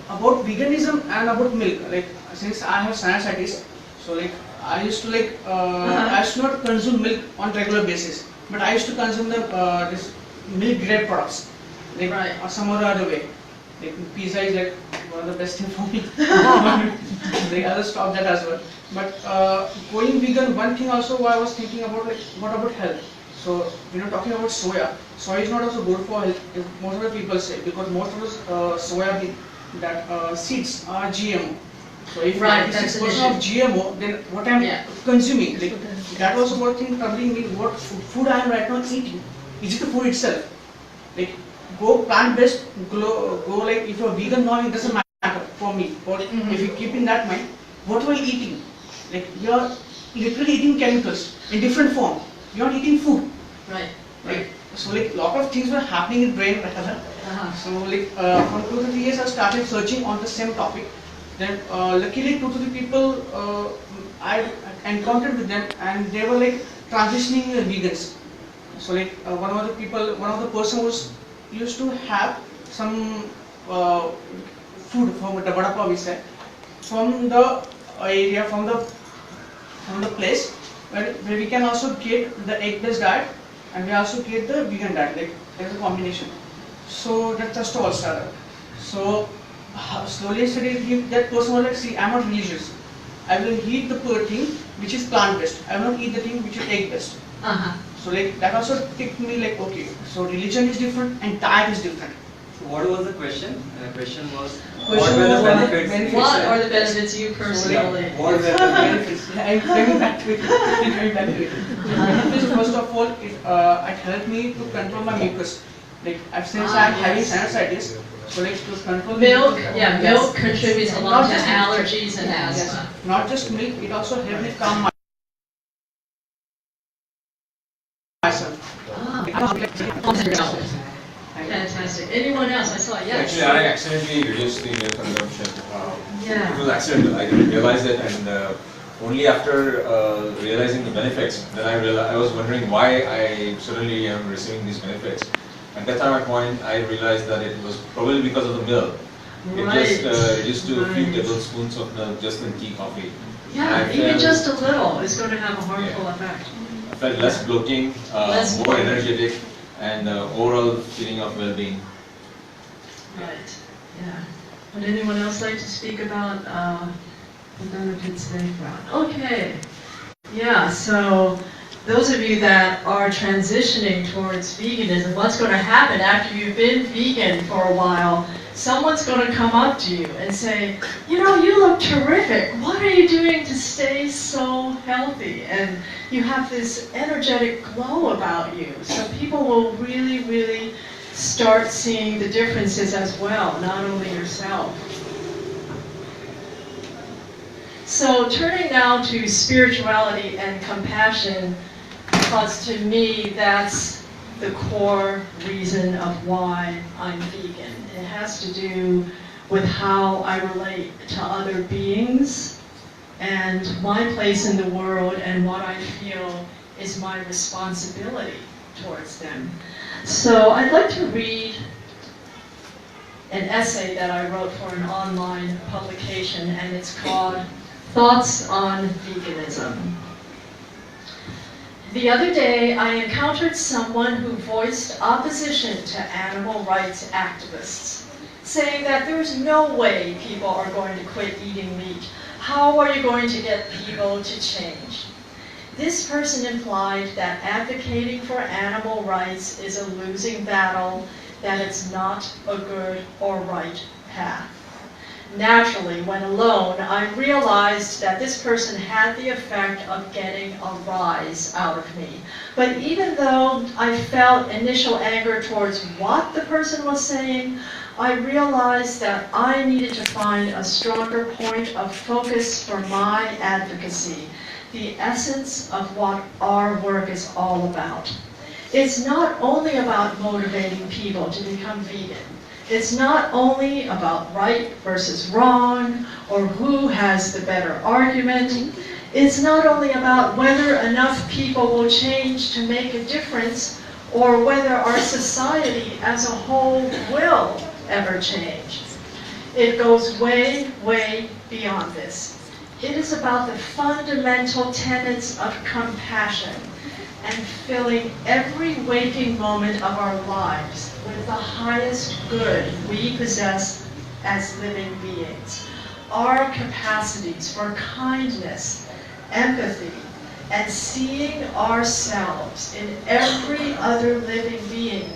Speaker 7: about veganism and about milk. Like since I have sinusitis, so like I used to I used to not consume milk on regular basis, but I used to consume this milk derived products, like or some other way. Like pizza is like one of the best thing for me. Like I'll stop that as well. But going vegan, one thing also I was thinking about, like what about health? So talking about soya. Soya is not also good for health. Most of the people say, because most of the soya bean that seeds are GMO. So if 96% of GMO, then what I'm consuming, like that was one thing troubling me. What food I am right now eating? Is it the food itself? Like go plant-based, go like if you're vegan now, it doesn't matter for me. But if you keep in that mind, what are you eating? Like you're literally eating chemicals in different form. You're not eating food. Right. So like lot of things were happening in brain. So like from 2 to 3 years I started searching on the same topic. Then luckily 2 to 3 people I encountered with them, and they were like transitioning vegans. So like one of the person was used to have some food from the vada pav, we said, from the area, from the place where we can also get the egg-based diet, and we also get the vegan diet. Like there's a combination. So that's just all started. So slowly that person was like, see, I'm not religious. I will eat the thing which is plant-based. I will not eat the thing which is egg-based. So like that also ticked me like, okay, so religion is different and diet is different.
Speaker 5: So what was the question? The question was,
Speaker 7: What
Speaker 5: were the benefits?
Speaker 2: What are the benefits you personally?
Speaker 5: What were the benefits?
Speaker 7: I'm coming back to it. Benefits, first of all, it helped me to control my mucus. Like since I'm having sinusitis, so like to control
Speaker 2: Milk,
Speaker 7: the
Speaker 2: milk contributes a lot to allergies and asthma.
Speaker 7: Not just milk, it also helped me calm myself.
Speaker 2: Fantastic. Anyone else? I saw, yes.
Speaker 8: Actually, I accidentally reduced the milk consumption.
Speaker 2: Yeah.
Speaker 8: It was accidental. I didn't realize it, and only after realizing the benefits, then I was wondering why I suddenly am receiving these benefits. At that time, I realized that it was probably because of the milk. It just reduced to a few tablespoons of milk just in tea, coffee.
Speaker 2: Yeah, even just a little is going to have a harmful effect.
Speaker 8: I felt less bloating, more energetic, and overall feeling of well-being.
Speaker 2: Right, yeah. Would anyone else like to speak about the benefits they found? Okay, yeah, so those of you that are transitioning towards veganism, what's going to happen after you've been vegan for a while? Someone's going to come up to you and say, you look terrific. What are you doing to stay so healthy? And you have this energetic glow about you. So people will really, really start seeing the differences as well, not only yourself. So turning now to spirituality and compassion, because to me that's the core reason of why I'm vegan. It has to do with how I relate to other beings and my place in the world and what I feel is my responsibility towards them. So I'd like to read an essay that I wrote for an online publication, and it's called Thoughts on veganism. The other day, I encountered someone who voiced opposition to animal rights activists, saying that there's no way people are going to quit eating meat. How are you going to get people to change? This person implied that advocating for animal rights is a losing battle, that it's not a good or right path. Naturally, when alone, I realized that this person had the effect of getting a rise out of me. But even though I felt initial anger towards what the person was saying, I realized that I needed to find a stronger point of focus for my advocacy, the essence of what our work is all about. It's not only about motivating people to become vegan. It's not only about right versus wrong, or who has the better argument. It's not only about whether enough people will change to make a difference, or whether our society as a whole will ever change. It goes way, way beyond this. It is about the fundamental tenets of compassion and filling every waking moment of our lives with the highest good we possess as living beings. Our capacities for kindness, empathy, and seeing ourselves in every other living being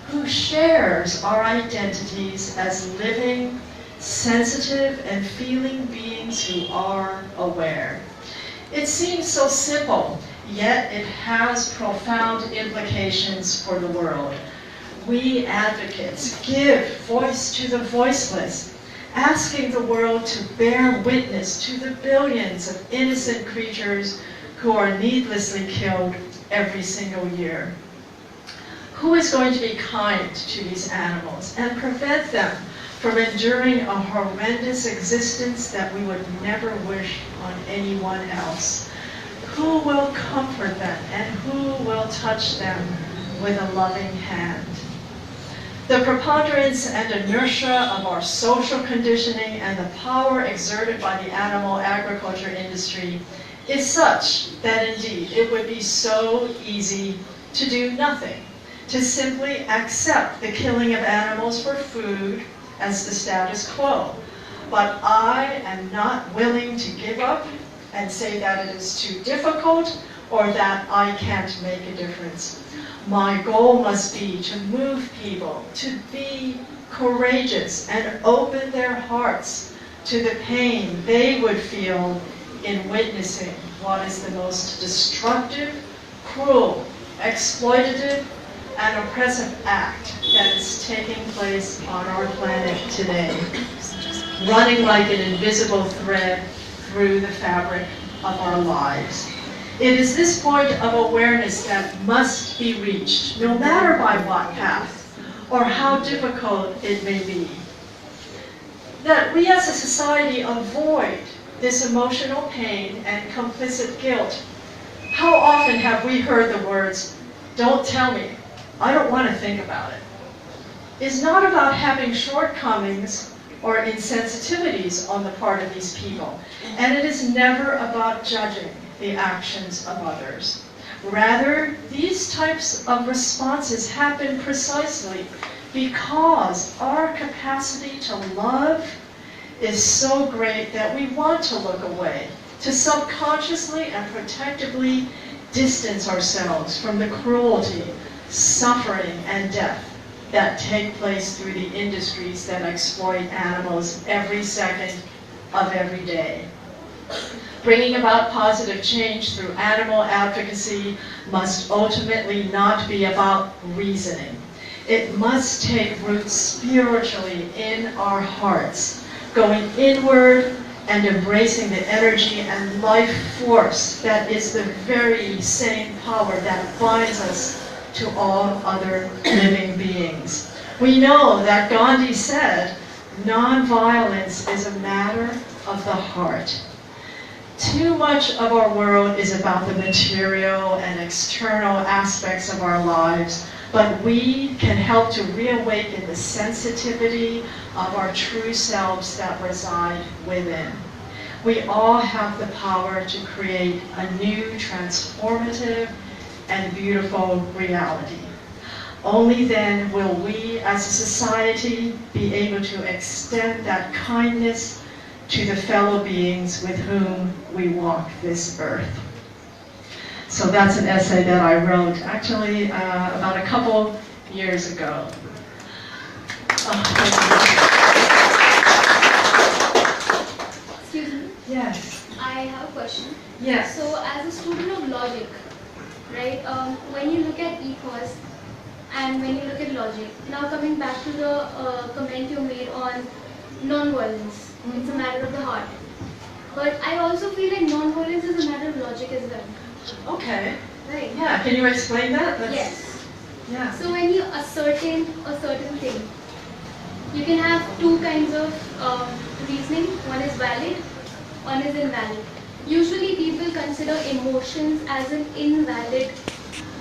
Speaker 2: who shares our identities as living, sensitive, and feeling beings who are aware. It seems so simple, yet it has profound implications for the world. We advocates give voice to the voiceless, asking the world to bear witness to the billions of innocent creatures who are needlessly killed every single year. Who is going to be kind to these animals and prevent them from enduring a horrendous existence that we would never wish on anyone else? Who will comfort them and who will touch them with a loving hand? The preponderance and inertia of our social conditioning and the power exerted by the animal agriculture industry is such that indeed it would be so easy to do nothing, to simply accept the killing of animals for food as the status quo. But I am not willing to give up and say that it is too difficult or that I can't make a difference. My goal must be to move people to be courageous and open their hearts to the pain they would feel in witnessing what is the most destructive, cruel, exploitative, and oppressive act that is taking place on our planet today, running like an invisible thread through the fabric of our lives. It is this point of awareness that must be reached, no matter by what path or how difficult it may be. That we as a society avoid this emotional pain and complicit guilt. How often have we heard the words, "Don't tell me, I don't want to think about it." It's not about having shortcomings or insensitivities on the part of these people, and it is never about judging the actions of others. Rather, these types of responses happen precisely because our capacity to love is so great that we want to look away, to subconsciously and protectively distance ourselves from the cruelty, suffering, and death that take place through the industries that exploit animals every second of every day. Bringing about positive change through animal advocacy must ultimately not be about reasoning. It must take root spiritually in our hearts, going inward and embracing the energy and life force that is the very same power that binds us to all other living beings. We know that Gandhi said, "Non-violence is a matter of the heart." Too much of our world is about the material and external aspects of our lives, but we can help to reawaken the sensitivity of our true selves that reside within. we all have the power to create a new, transformative, and beautiful reality. Only then will we as a society be able to extend that kindness to the fellow beings with whom we walk this earth. So that's an essay that I wrote actually about a couple years ago.
Speaker 9: Excuse me,
Speaker 2: Yes.
Speaker 9: I have a question.
Speaker 2: Yes.
Speaker 9: So as a student of logic, right, when you look at ethos and when you look at logic, now coming back to the comment you made on non-violence, it's a matter of the heart. But I also feel like non-violence is a matter of logic as well.
Speaker 2: Okay.
Speaker 9: Right.
Speaker 2: Yeah, can you explain that?
Speaker 9: Yes.
Speaker 2: Yeah.
Speaker 9: So when you ascertain a certain thing, you can have two kinds of reasoning. One is valid, one is invalid. Usually people consider emotions as an invalid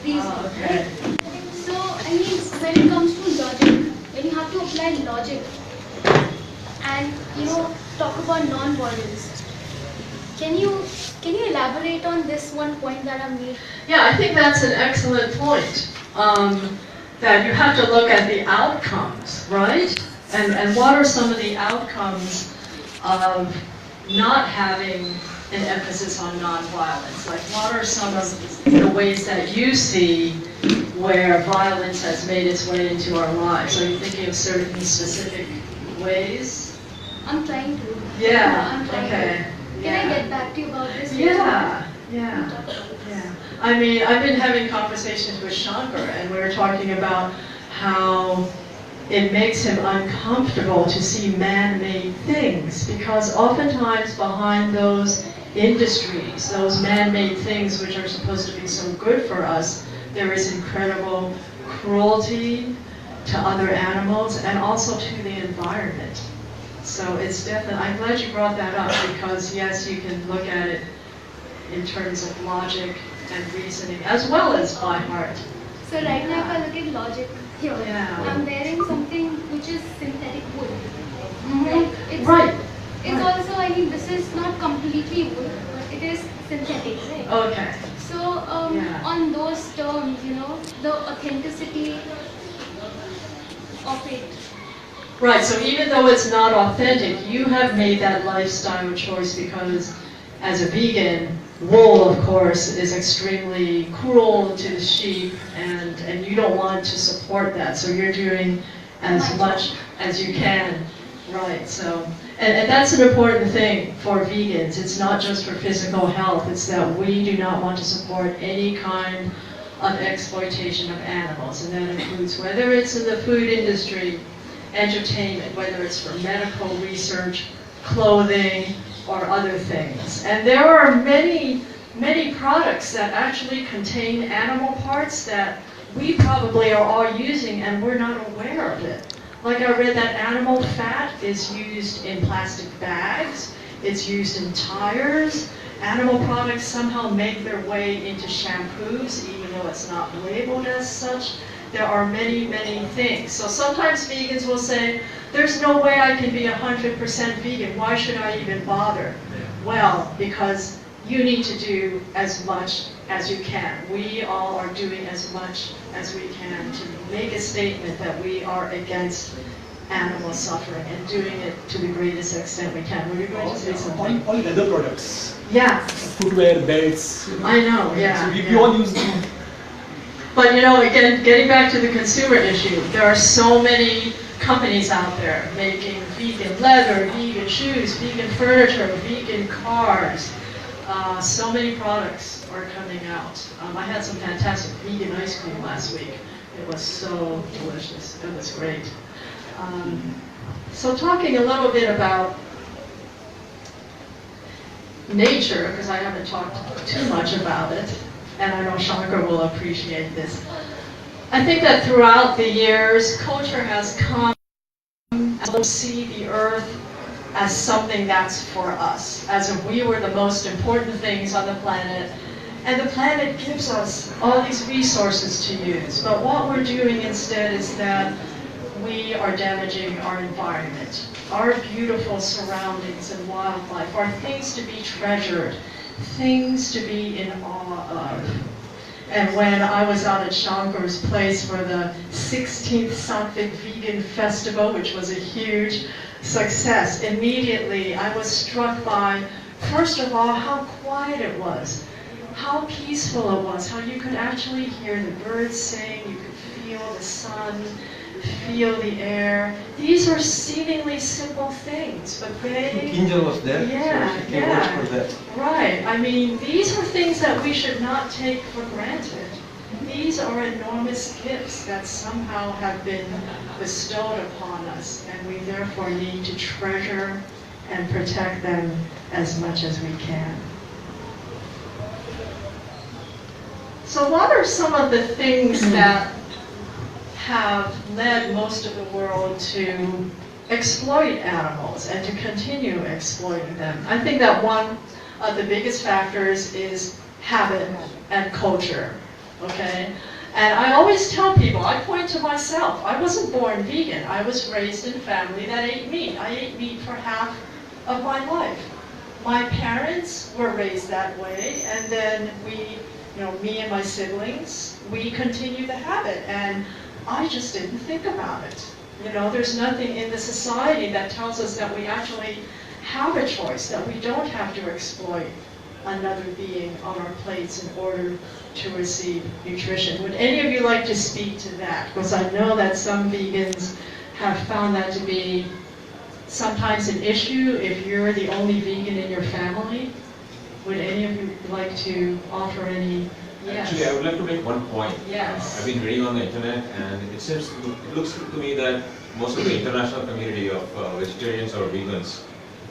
Speaker 9: reason,
Speaker 2: okay.
Speaker 9: right? So, I mean, when it comes to logic, when you have to apply logic and, you know, talk about non-violence, can you elaborate on this one point that I've made?
Speaker 2: Yeah, I think that's an excellent point. That you have to look at the outcomes, right? And what are some of the outcomes of not having an emphasis on nonviolence? Like, what are some of the ways that you see where violence has made its way into our lives? Are you thinking of certain specific ways?
Speaker 9: I'm trying to.
Speaker 2: Yeah,
Speaker 9: I'm trying
Speaker 2: okay.
Speaker 9: to. Can I get back to you about this?
Speaker 2: Yeah,
Speaker 9: We'll
Speaker 2: yeah.
Speaker 9: talk about this.
Speaker 2: Yeah, I mean, I've been having conversations with Shankar, and we were talking about how it makes him uncomfortable to see man-made things, because oftentimes behind those industries, those man-made things which are supposed to be so good for us, there is incredible cruelty to other animals and also to the environment. So it's definitely, I'm glad you brought that up, because yes, you can look at it in terms of logic and reasoning, as well as by heart.
Speaker 9: So right now if I look at logic here,
Speaker 2: Yeah.
Speaker 9: I'm wearing something which is synthetic wool.
Speaker 2: Mhm.
Speaker 9: Right? It's,
Speaker 2: Right.
Speaker 9: It's
Speaker 2: Right.
Speaker 9: also, I mean, this is not completely wool, but it is synthetic, right?
Speaker 2: Okay.
Speaker 9: So
Speaker 2: Yeah.
Speaker 9: on those terms, you know, the authenticity of it.
Speaker 2: Right, so even though it's not authentic, you have made that lifestyle choice because as a vegan, wool, of course, is extremely cruel to the sheep, and you don't want to support that. So you're doing as much as you can. Right, so, and that's an important thing for vegans. It's not just for physical health, it's that we do not want to support any kind of exploitation of animals. And that includes whether it's in the food industry, entertainment, whether it's for medical research, clothing, or other things. And there are many, many products that actually contain animal parts that we probably are all using and we're not aware of it. Like I read that animal fat is used in plastic bags, it's used in tires. Animal products somehow make their way into shampoos, even though it's not labeled as such. There are many, many things. So sometimes vegans will say, there's no way I can be 100% vegan. Why should I even bother? Well, because you need to do as much as you can. We all are doing as much as we can to make a statement that we are against animal suffering and doing it to the greatest extent we can. Were you going to say something?
Speaker 6: All leather products,
Speaker 2: Yeah,
Speaker 6: footwear, belts. You know.
Speaker 2: I know, yeah.
Speaker 6: So we
Speaker 2: yeah.
Speaker 6: all use them.
Speaker 2: But you know, again, getting back to the consumer issue, there are so many companies out there making vegan leather, vegan shoes, vegan furniture, vegan cars. So many products are coming out. I had some fantastic vegan ice cream last week. It was so delicious. It was great. So talking a little bit about nature, because I haven't talked too much about it, and I know Shankar will appreciate this. I think that throughout the years, culture has come to see the earth as something that's for us, as if we were the most important things on the planet, and the planet gives us all these resources to use. But what we're doing instead is that we are damaging our environment. Our beautiful surroundings and wildlife are things to be treasured, things to be in awe of. And when I was out at Shankar's place for the 16th Sattvic Vegan Festival, which was a huge success, immediately I was struck by, first of all, how quiet it was, how peaceful it was, how you could actually hear the birds sing, you could feel the sun, feel the air. These are seemingly simple things, but they...
Speaker 3: Angel was there,
Speaker 2: Yeah,
Speaker 3: so she came out for that.
Speaker 2: Right. I mean, these are things that we should not take for granted. These are enormous gifts that somehow have been bestowed upon us, and we therefore need to treasure and protect them as much as we can. So what are some of the things that have led most of the world to exploit animals and to continue exploiting them? I think that one of the biggest factors is habit and culture, okay? And I always tell people, I point to myself, I wasn't born vegan. I was raised in a family that ate meat. I ate meat for half of my life. My parents were raised that way, and then me and my siblings, we continued the habit, and I just didn't think about it. There's nothing in the society that tells us that we actually have a choice, that we don't have to exploit another being on our plates in order to receive nutrition. Would any of you like to speak to that? Because I know that some vegans have found that to be sometimes an issue if you're the only vegan in your family. Would any of you like to offer any? Yes.
Speaker 8: Actually, I would like to make one point.
Speaker 2: Yes.
Speaker 8: I've been reading on the internet, and it looks to me that most of the international community of vegetarians or vegans,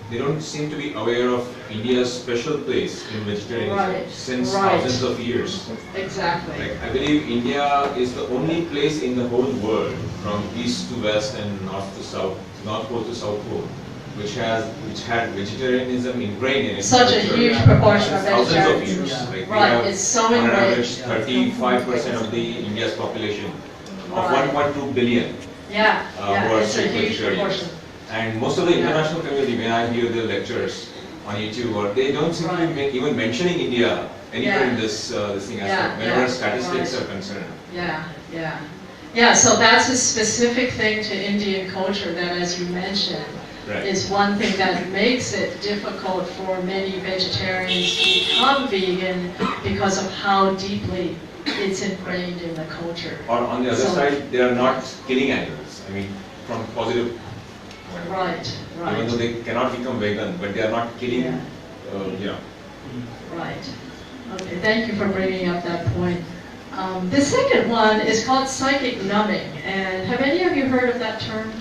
Speaker 8: they don't seem to be aware of India's special place in vegetarianism since thousands of years.
Speaker 2: Exactly.
Speaker 8: I believe India is the only place in the whole world, from east to west and north to south, north pole to south pole, which had vegetarianism ingrained in its
Speaker 2: Such a
Speaker 8: culture
Speaker 2: huge proportion of
Speaker 8: thousands of
Speaker 2: vegetarians.
Speaker 8: years. We
Speaker 2: Right,
Speaker 8: have,
Speaker 2: it's so
Speaker 8: on an
Speaker 2: enriched.
Speaker 8: average, 35% of the India's population of
Speaker 2: Right.
Speaker 8: 1.2 billion
Speaker 2: Yeah,
Speaker 8: who are
Speaker 2: it's a
Speaker 8: strict
Speaker 2: huge
Speaker 8: vegetarians.
Speaker 2: proportion.
Speaker 8: And most of the international community, when I hear their lectures on YouTube, they don't seem to be even mentioning India anywhere in this thing as well, whenever statistics are concerned.
Speaker 2: Yeah, so that's a specific thing to Indian culture that, as you mentioned, is one thing that makes it difficult for many vegetarians to become vegan because of how deeply it's ingrained in the culture.
Speaker 8: Or on the other side, they are not killing animals. I mean, from positive point of view.
Speaker 2: Right.
Speaker 8: Even though they cannot become vegan, but they are not killing,
Speaker 2: Right. Okay, thank you for bringing up that point. The second one is called psychic numbing, and have any of you heard of that term?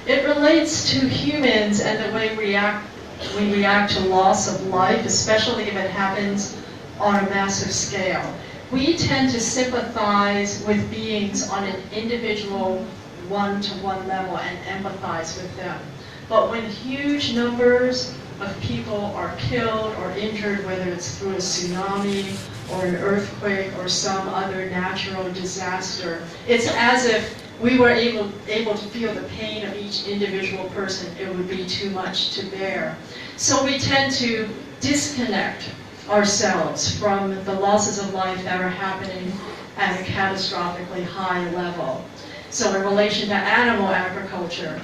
Speaker 2: It relates to humans and the way we react to loss of life, especially if it happens on a massive scale. We tend to sympathize with beings on an individual one-to-one level and empathize with them. But when huge numbers of people are killed or injured, whether it's through a tsunami or an earthquake or some other natural disaster, it's as if we were able to feel the pain of each individual person. It would be too much to bear. So we tend to disconnect ourselves from the losses of life that are happening at a catastrophically high level. So in relation to animal agriculture,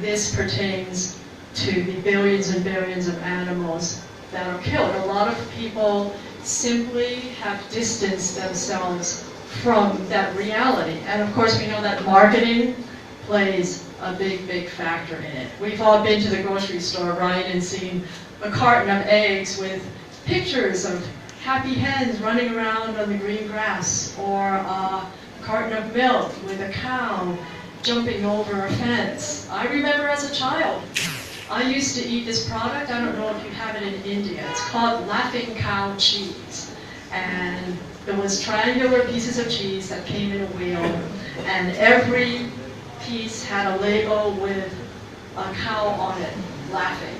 Speaker 2: this pertains to the billions and billions of animals that are killed. A lot of people simply have distanced themselves from that reality. And of course we know that marketing plays a big, big factor in it. We've all been to the grocery store, right, and seen a carton of eggs with pictures of happy hens running around on the green grass, or a carton of milk with a cow jumping over a fence. I remember as a child, I used to eat this product. I don't know if you have it in India. It's called laughing cow cheese. And there was triangular pieces of cheese that came in a wheel, and every piece had a label with a cow on it, laughing,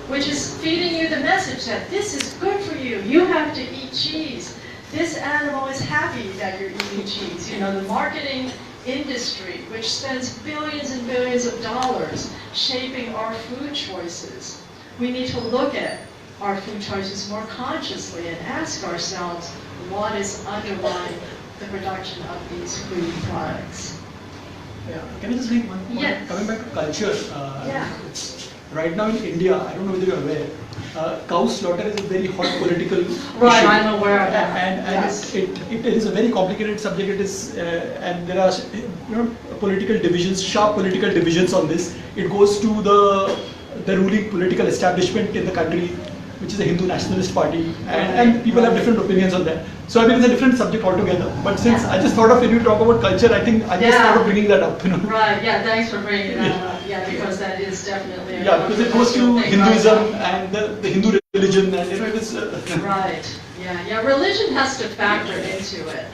Speaker 2: which is feeding you the message that this is good for you. You have to eat cheese. This animal is happy that you're eating cheese. You know, the marketing industry which spends billions and billions of dollars shaping our food choices. We need to look at our food choices more consciously and ask ourselves what is underlying the production of these food products.
Speaker 6: Yeah. Can I just make one point?
Speaker 2: Yes.
Speaker 6: Coming back to culture,
Speaker 2: Yeah.
Speaker 6: right now in India, I don't know whether you're aware, cow slaughter is a very hot political
Speaker 2: Right,
Speaker 6: issue.
Speaker 2: I'm aware of that.
Speaker 6: And
Speaker 2: Yes.
Speaker 6: it is a very complicated subject. It is, and there are political divisions, sharp political divisions on this. It goes to the ruling political establishment in the country, which is a Hindu nationalist party, and people have different opinions on that. So I mean, it's a different subject altogether. But since I just thought of when you talk about culture, I think I just thought of bringing that up.
Speaker 2: Right, yeah, thanks for bringing that up. Yeah, because that is definitely a
Speaker 6: Because it goes to
Speaker 2: controversial thing,
Speaker 6: Hinduism
Speaker 2: right?
Speaker 6: and the Hindu religion, and it is.
Speaker 2: Right, yeah, religion has to factor into it.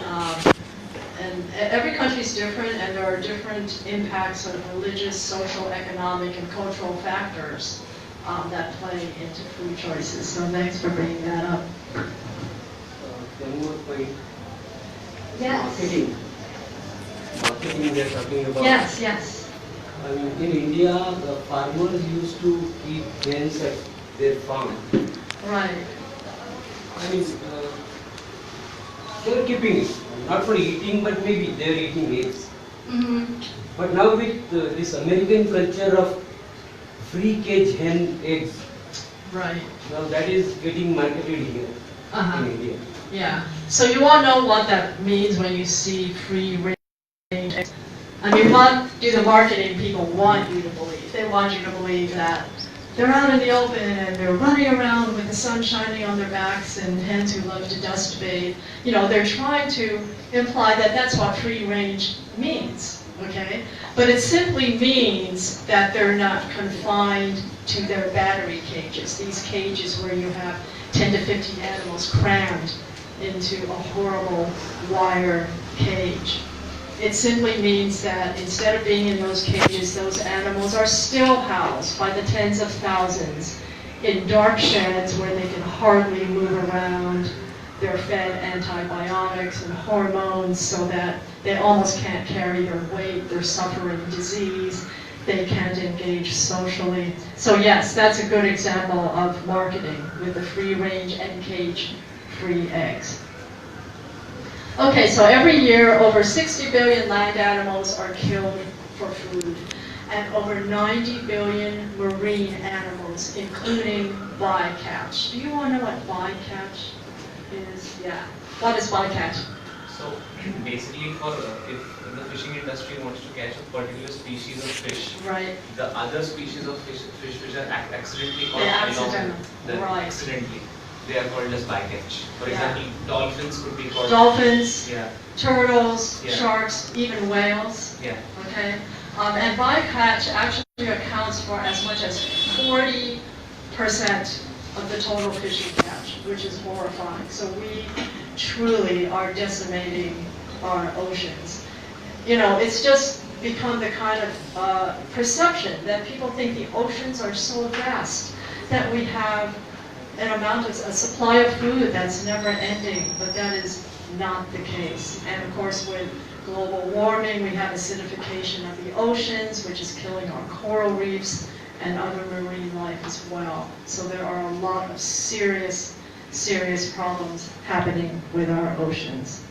Speaker 2: And every country is different, and there are different impacts of religious, social, economic, and cultural factors that play into food choices. So thanks for bringing that up.
Speaker 3: One more point.
Speaker 2: Yes.
Speaker 3: Marketing. Marketing we are talking about.
Speaker 2: Yes, yes.
Speaker 3: I mean, in India, the farmers used to keep hens at their farm.
Speaker 2: Right.
Speaker 3: I mean, they're keeping it, not for eating, but maybe they're eating eggs.
Speaker 2: Mm-hmm.
Speaker 3: But now with this American culture of free cage hen eggs,
Speaker 2: Right.
Speaker 3: now that is getting marketed here in India.
Speaker 2: Yeah. So you all know what that means when you see free range eggs. I mean, what do the marketing people want you to believe? They want you to believe that they're out in the open and they're running around with the sun shining on their backs, and hens who love to dust bathe. You know, they're trying to imply that that's what free range means, okay? But it simply means that they're not confined to their battery cages, these cages where you have 10 to 15 animals crammed into a horrible wire cage. It simply means that instead of being in those cages, those animals are still housed by the tens of thousands in dark sheds where they can hardly move around. They're fed antibiotics and hormones so that they almost can't carry their weight. They're suffering disease. They can't engage socially. So yes, that's a good example of marketing with the free-range and cage-free eggs. Okay, so every year over 60 billion land animals are killed for food, and over 90 billion marine animals, including bycatch. Do you all know what bycatch is? Yeah. What is bycatch?
Speaker 10: So basically, if the fishing industry wants to catch a particular species of fish,
Speaker 2: Right.
Speaker 10: the other species of fish which are accidentally caught
Speaker 2: They're
Speaker 10: along
Speaker 2: accidental.
Speaker 10: the
Speaker 2: Right.
Speaker 10: accidentally, they are called as bycatch. For
Speaker 2: Yeah.
Speaker 10: example, dolphins could be called.
Speaker 2: Dolphins,
Speaker 10: Yeah.
Speaker 2: turtles,
Speaker 10: Yeah.
Speaker 2: sharks, even whales.
Speaker 10: Yeah.
Speaker 2: Okay, and bycatch actually accounts for as much as 40% of the total fishing catch, which is horrifying. So we truly are decimating our oceans. You know, it's just become the kind of perception that people think the oceans are so vast that we have an amount of a supply of food that's never ending, but that is not the case. And of course, with global warming, we have acidification of the oceans, which is killing our coral reefs and other marine life as well. So there are a lot of serious problems happening with our oceans.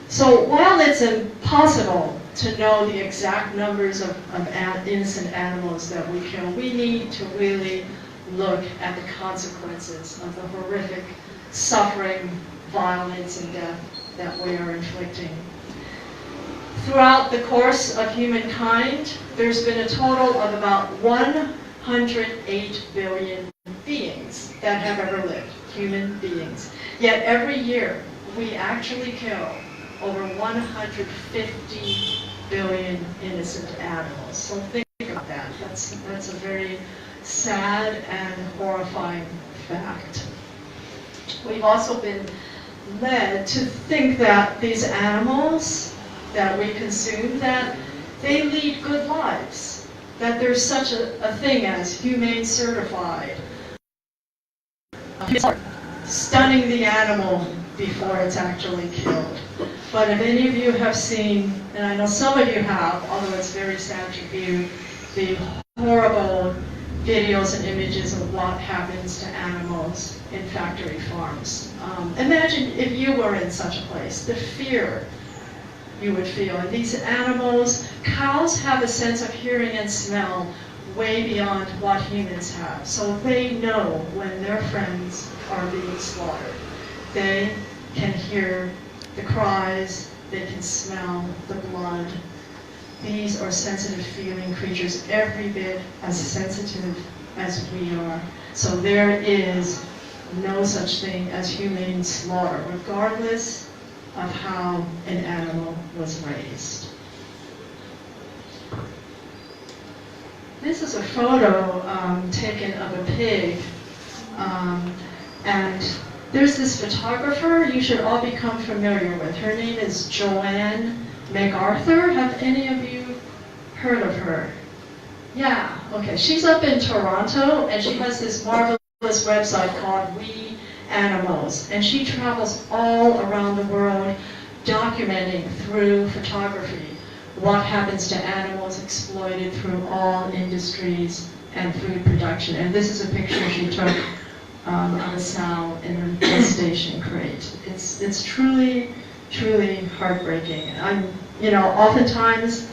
Speaker 2: So while it's impossible to know the exact numbers of innocent animals that we kill, we need to really look at the consequences of the horrific suffering, violence, and death that we are inflicting. Throughout the course of humankind, there's been a total of about 108 billion beings that have ever lived, human beings. Yet every year, we actually kill over 150 billion innocent animals. So think about that. That's a very sad and horrifying fact. We've also been led to think that these animals that we consume, that they lead good lives, that there's such a thing as humane certified. Stunning the animal before it's actually killed. But if any of you have seen, and I know some of you have, although it's very sad to view, the horrible videos and images of what happens to animals in factory farms. Imagine if you were in such a place, the fear you would feel. And these animals, cows have a sense of hearing and smell way beyond what humans have. So they know when their friends are being slaughtered. They can hear the cries, they can smell the blood. These are sensitive feeling creatures, every bit as sensitive as we are. So there is no such thing as humane slaughter, regardless of how an animal was raised. This is a photo taken of a pig, and there's this photographer you should all become familiar with. Her name is Joanne MacArthur. Have any of you heard of her? Yeah, okay. She's up in Toronto, and she has this marvelous website called We Animals, and she travels all around the world documenting through photography what happens to animals exploited through all industries and food production. And this is a picture she took of a sow in a gestation crate. It's truly, truly heartbreaking. Oftentimes,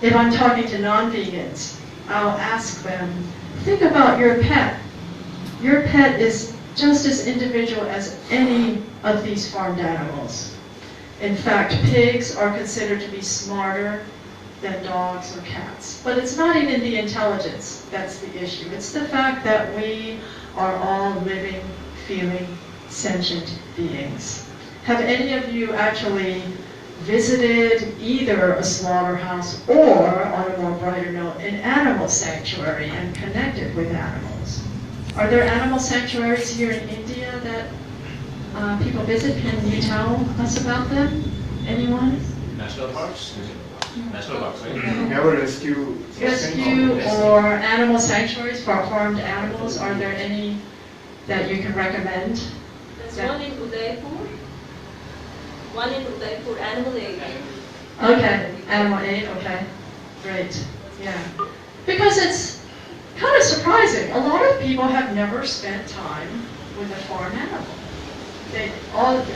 Speaker 2: if I'm talking to non-vegans, I'll ask them, think about your pet. Your pet is just as individual as any of these farmed animals. In fact, pigs are considered to be smarter than dogs or cats. But it's not even the intelligence that's the issue. It's the fact that we are all living, feeling, sentient beings. Have any of you actually visited either a slaughterhouse or, on a more brighter note, an animal sanctuary and connected with animals? Are there animal sanctuaries here in India that people visit? Can you tell us about them? Anyone?
Speaker 10: National parks? National parks, right?
Speaker 11: Never rescue
Speaker 2: Or animal sanctuaries for farmed animals? Are there any that you can recommend?
Speaker 4: There's one in Udaipur. One in Udaipur, Animal Aid.
Speaker 2: Okay, Animal Aid, okay. Great, yeah. Because it's kind of surprising. A lot of people have never spent time with a farm animal.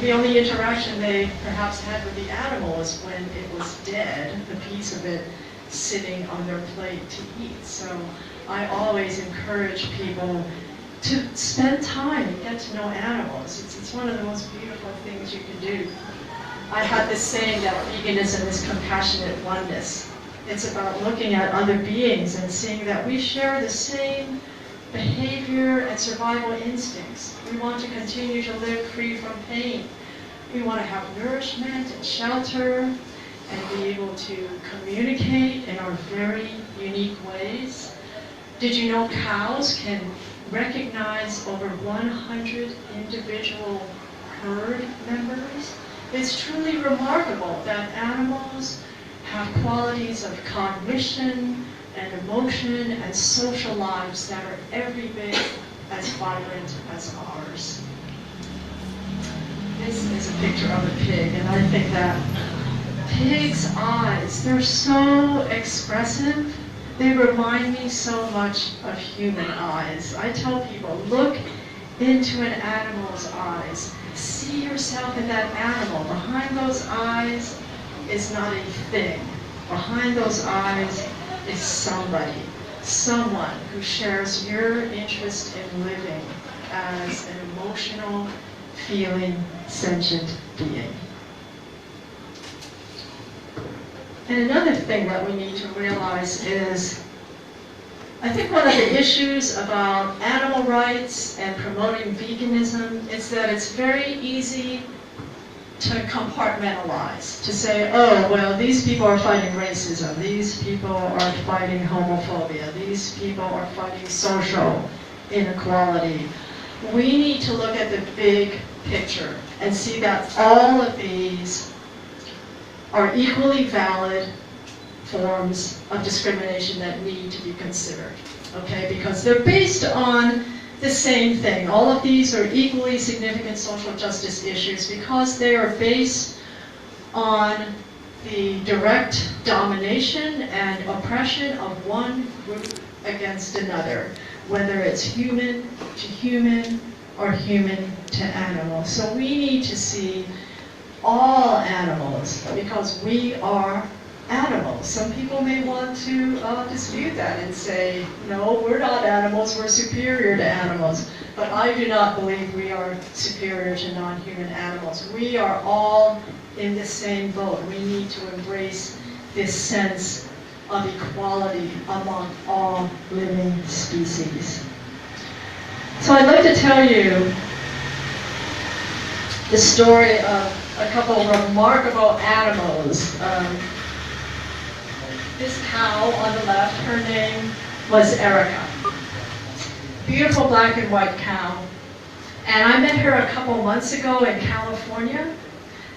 Speaker 2: The only interaction they perhaps had with the animal was when it was dead, the piece of it sitting on their plate to eat. So I always encourage people to spend time and get to know animals. It's one of the most beautiful things you can do. I had this saying that veganism is compassionate oneness. It's about looking at other beings and seeing that we share the same behavior and survival instincts. We want to continue to live free from pain. We want to have nourishment and shelter and be able to communicate in our very unique ways. Did you know cows can recognize over 100 individual herd members? It's truly remarkable that animals have qualities of cognition and emotion and social lives that are every bit as vibrant as ours. This is a picture of a pig, and I think that pigs' eyes, they're so expressive. They remind me so much of human eyes. I tell people, look into an animal's eyes. See yourself in that animal. Behind those eyes is not a thing. Behind those eyes is somebody, someone who shares your interest in living as an emotional, feeling, sentient being. And another thing that we need to realize is, I think one of the issues about animal rights and promoting veganism is that it's very easy to compartmentalize, to say, oh, well, these people are fighting racism, these people are fighting homophobia, these people are fighting social inequality. We need to look at the big picture and see that all of these are equally valid forms of discrimination that need to be considered, okay? Because they're based on the same thing. All of these are equally significant social justice issues because they are based on the direct domination and oppression of one group against another, whether it's human to human or human to animal. So we need to see all animals because we are animals. Some people may want to dispute that and say, no, we're not animals, we're superior to animals. But I do not believe we are superior to non-human animals. We are all in the same boat. We need to embrace this sense of equality among all living species. So I'd like to tell you the story of a couple of remarkable animals. This cow on the left, her name was Erica. Beautiful black and white cow. And I met her a couple months ago in California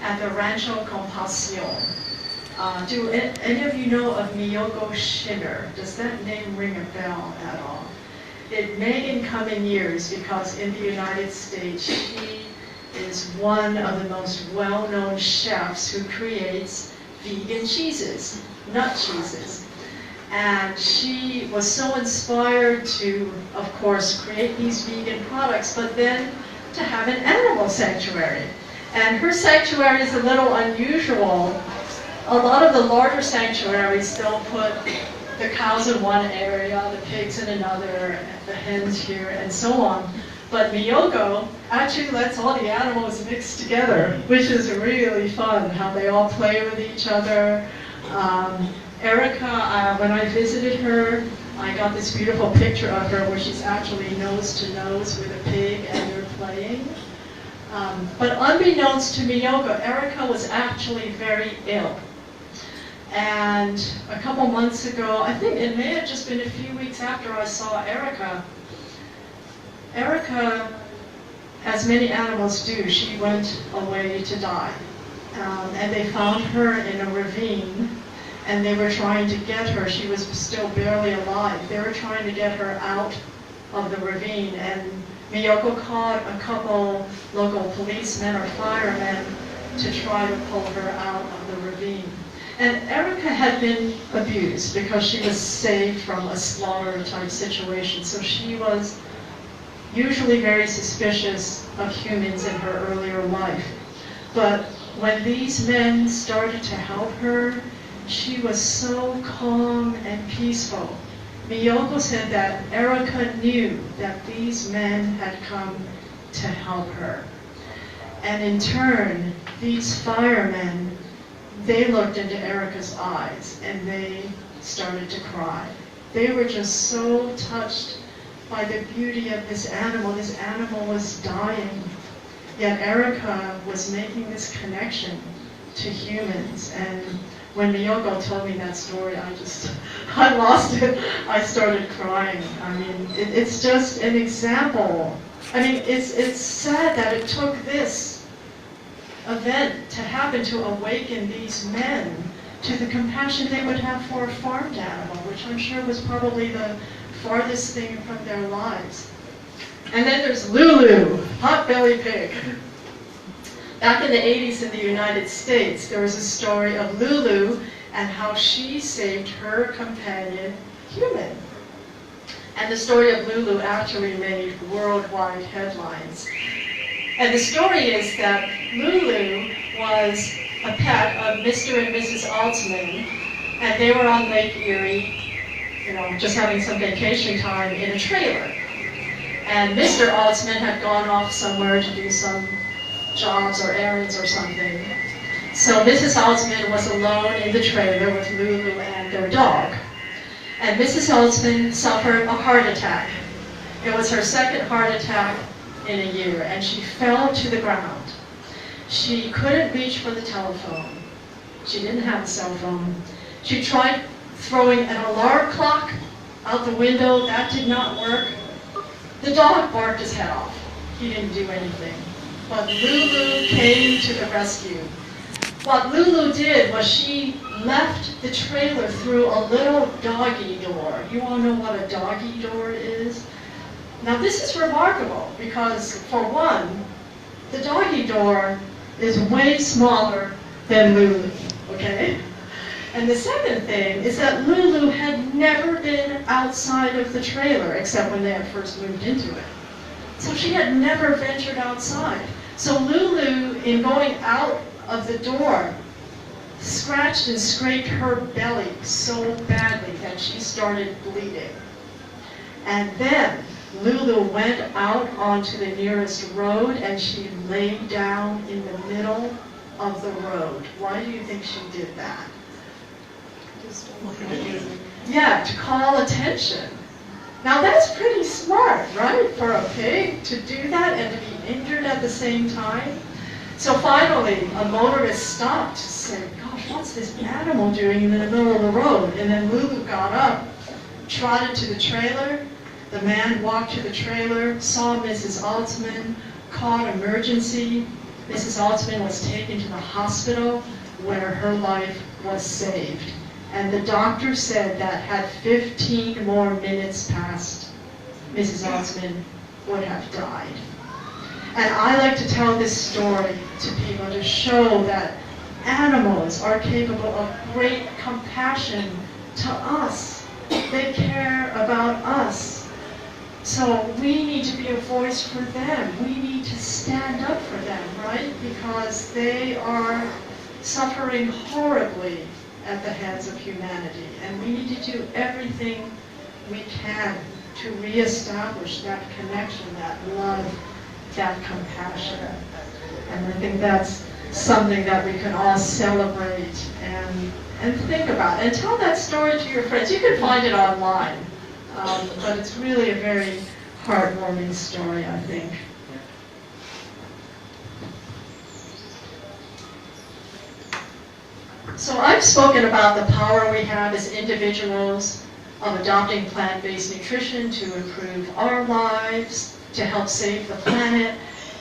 Speaker 2: at the Rancho Compasión. Do any of you know of Miyoko Shimmer? Does that name ring a bell at all? It may in coming years because in the United States she is one of the most well-known chefs who creates vegan cheeses, nut cheeses. And she was so inspired to, of course, create these vegan products, but then to have an animal sanctuary. And her sanctuary is a little unusual. A lot of the larger sanctuaries, they'll put the cows in one area, the pigs in another, the hens here, and so on. But Miyoko actually lets all the animals mix together, which is really fun, how they all play with each other. Erica, when I visited her, I got this beautiful picture of her where she's actually nose to nose with a pig and they're playing. But unbeknownst to Miyoko, Erica was actually very ill. And a couple months ago, I think it may have just been a few weeks after I saw Erica, as many animals do, she went away to die. And they found her in a ravine, and they were trying to get her. She was still barely alive. They were trying to get her out of the ravine, and Miyoko called a couple local policemen or firemen to try to pull her out of the ravine. And Erica had been abused because she was saved from a slaughter type situation, so she was usually very suspicious of humans in her earlier life. But when these men started to help her, she was so calm and peaceful. Miyoko said that Erica knew that these men had come to help her. And in turn, these firemen, they looked into Erica's eyes and they started to cry. They were just so touched by the beauty of this animal. This animal was dying, yet Erica was making this connection to humans. And when Miyoko told me that story, I lost it. I started crying. I mean, it's just an example. I mean, it's sad that it took this event to happen to awaken these men to the compassion they would have for a farmed animal, which I'm sure was probably the farthest thing from their lives. And then there's Lulu, Potbelly Pig. Back in the 80s in the United States, there was a story of Lulu and how she saved her companion human. And the story of Lulu actually made worldwide headlines. And the story is that Lulu was a pet of Mr. and Mrs. Altman, and they were on Lake Erie, just having some vacation time in a trailer. And Mr. Altman had gone off somewhere to do some jobs or errands or something. So Mrs. Altman was alone in the trailer with Lulu and their dog. And Mrs. Altman suffered a heart attack. It was her second heart attack in a year, and she fell to the ground. She couldn't reach for the telephone. She didn't have a cell phone. She tried throwing an alarm clock out the window. That did not work. The dog barked his head off. He didn't do anything. But Lulu came to the rescue. What Lulu did was she left the trailer through a little doggy door. You all know what a doggy door is? Now this is remarkable because, for one, the doggy door is way smaller than Lulu, okay? And the second thing is that Lulu had never been outside of the trailer except when they had first moved into it. So she had never ventured outside. So Lulu, in going out of the door, scratched and scraped her belly so badly that she started bleeding. And then Lulu went out onto the nearest road and she lay down in the middle of the road. Why do you think she did that? Yeah, to call attention. Now that's pretty smart, right? For a pig to do that and to be injured at the same time. So finally, a motorist stopped to say, gosh, what's this animal doing in the middle of the road? And then Lulu got up, trotted to the trailer. The man walked to the trailer, saw Mrs. Altman, called emergency. Mrs. Altman was taken to the hospital where her life was saved. And the doctor said that had 15 more minutes passed, Mrs. Altman would have died. And I like to tell this story to people to show that animals are capable of great compassion to us. They care about us. So we need to be a voice for them. We need to stand up for them, right? Because they are suffering horribly at the hands of humanity. And we need to do everything we can to reestablish that connection, that love, that compassion. And I think that's something that we can all celebrate and think about. And tell that story to your friends. You can find it online. But it's really a very heartwarming story, I think. So I've spoken about the power we have as individuals of adopting plant-based nutrition to improve our lives, to help save the planet,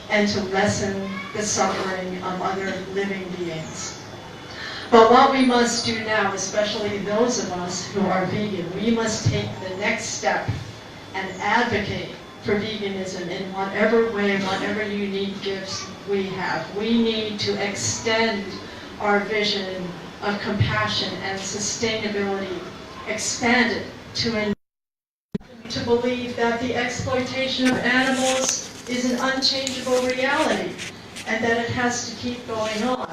Speaker 2: and to lessen the suffering of other living beings. But what we must do now, especially those of us who are vegan, we must take the next step and advocate for veganism in whatever way, whatever unique gifts we have. We need to extend our vision of compassion and sustainability, expand it to believe that the exploitation of animals is an unchangeable reality and that it has to keep going on.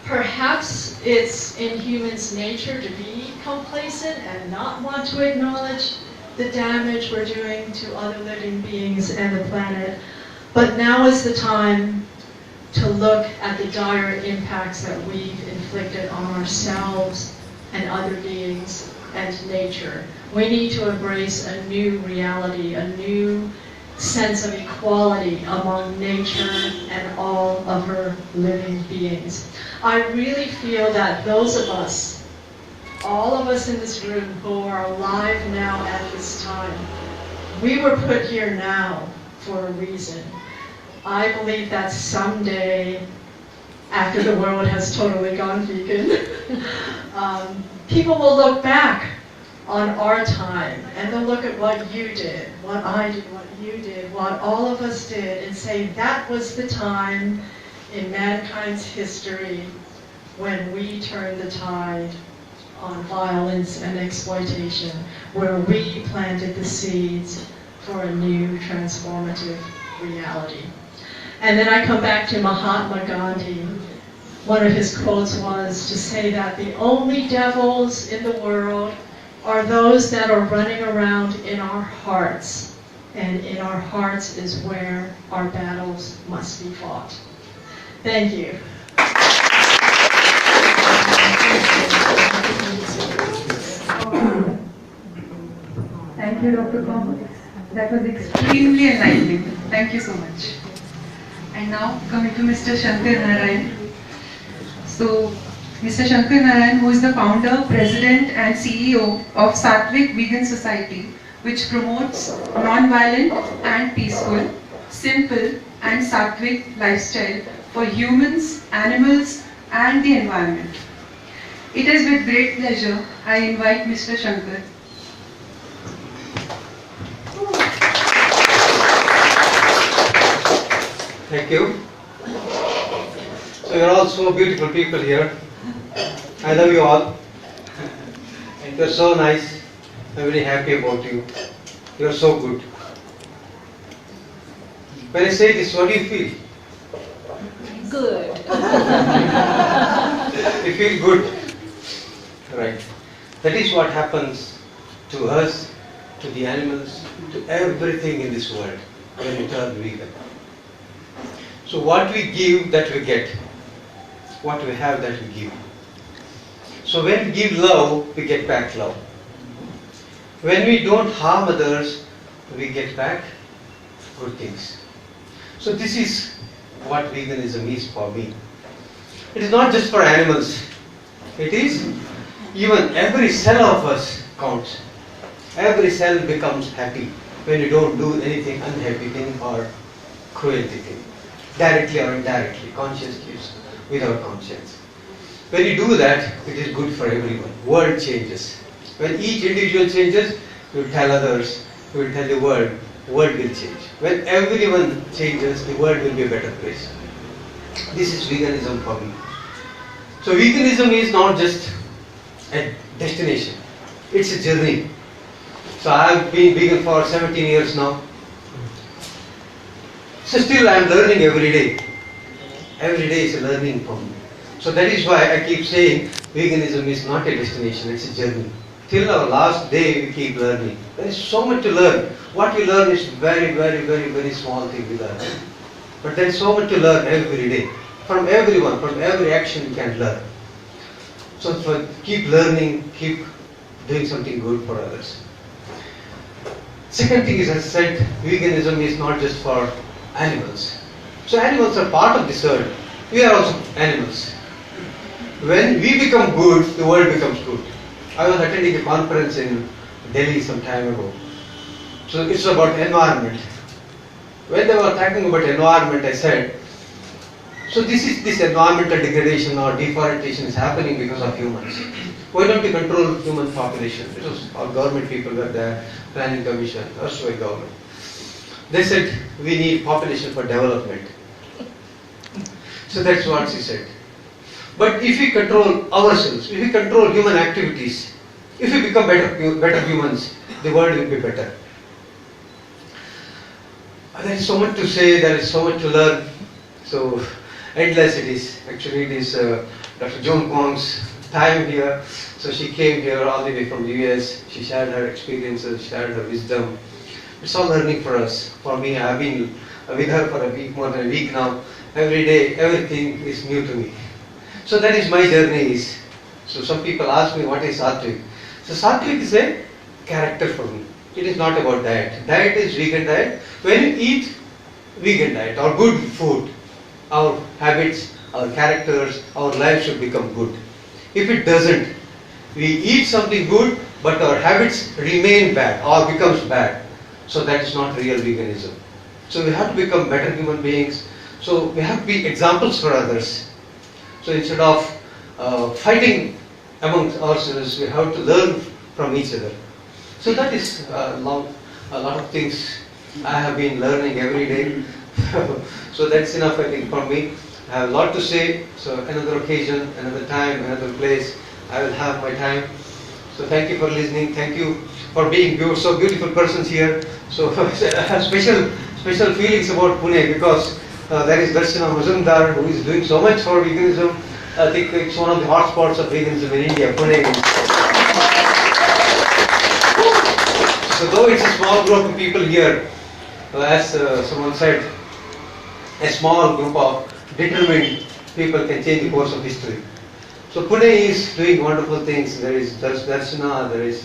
Speaker 2: Perhaps it's in humans' nature to be complacent and not want to acknowledge the damage we're doing to other living beings and the planet. But now is the time to look at the dire impacts that we've inflicted on ourselves and other beings and nature. We need to embrace a new reality, a new sense of equality among nature and all of her living beings. I really feel that those of us, all of us in this room who are alive now at this time, we were put here now for a reason. I believe that someday, after the world has totally gone vegan, people will look back on our time and they'll look at what you did, what I did, what you did, what all of us did, and say that was the time in mankind's history when we turned the tide on violence and exploitation, where we planted the seeds for a new transformative reality. And then I come back to Mahatma Gandhi. One of his quotes was to say that the only devils in the world are those that are running around in our hearts. And in our hearts is where our battles must be fought. Thank you.
Speaker 1: Thank you, Dr. Kong. That was extremely enlightening. Thank you so much. And now coming to Mr. Shankar Narayan. So, Mr. Shankar Narayan, who is the founder, president and CEO of Sattvic Vegan Society, which promotes non-violent and peaceful, simple and sattvic lifestyle for humans, animals and the environment. It is with great pleasure I invite Mr. Shankar.
Speaker 3: Thank you. So So you're all so beautiful people here. I love you all. You're so nice. I'm very happy about you. You're so good. When I say this, what do you feel?
Speaker 4: Good.
Speaker 3: You feel good. Right. That is what happens to us, to the animals, to everything in this world when we turn vegan. So what we give, that we get. What we have, that we give. So when we give love, we get back love. When we don't harm others, we get back good things. So this is what veganism is for me. It is not just for animals. It is even every cell of us counts. Every cell becomes happy when you don't do anything unhappy thing or cruelty thing. Directly or indirectly, consciously, without conscience. When you do that, it is good for everyone. World changes. When each individual changes, you will tell others, you will tell the world will change. When everyone changes, the world will be a better place. This is veganism for me. So veganism is not just a destination, it's a journey. So I have been vegan for 17 years now. So still I am learning every day. Every day is a learning for me. So that is why I keep saying veganism is not a destination, it's a journey. Till our last day we keep learning. There is so much to learn. What we learn is very small thing we learn. But there is so much to learn every day. From everyone, from every action you can learn. So keep learning, keep doing something good for others. Second thing is, as I said, veganism is not just for animals. So animals are part of this earth. We are also animals. When we become good, the world becomes good. I was attending a conference in Delhi some time ago. So it's about environment. When they were talking about environment, I said, so this environmental degradation or deforestation is happening because of humans. Why don't we control human population? It was our government people were there, planning commission, erstwhile government. They said we need population for development. So that's what she said. But if we control ourselves, if we control human activities, if we become better humans, the world will be better. There is so much to say, there is so much to learn. So endless it is. Actually it is Dr. Joanne Kong's time here. So she came here all the way from the US. She shared her experiences, shared her wisdom. It's all learning for us. For me, I have been with her for a week, more than a week now. Every day, everything is new to me. So that is my journey. So some people ask me, what is Sattvic? So Sattvic is a character for me. It is not about diet. Diet is vegan diet. When you eat vegan diet or good food, our habits, our characters, our life should become good. If it doesn't, we eat something good, but our habits remain bad or becomes bad. So that is not real veganism. So we have to become better human beings. So we have to be examples for others. So instead of fighting amongst ourselves, we have to learn from each other. So that is a lot of things I have been learning every day. So that's enough, I think, for me. I have a lot to say. So another occasion, another time, another place, I will have my time. So thank you for listening. Thank you for being so beautiful persons here. So I have special feelings about Pune because there is Darshana Mazumdar who is doing so much for veganism. I think it's one of the hotspots of veganism in India, Pune. So though it's a small group of people here, as someone said, a small group of determined people can change the course of history. So Pune is doing wonderful things. There is Darshana, there is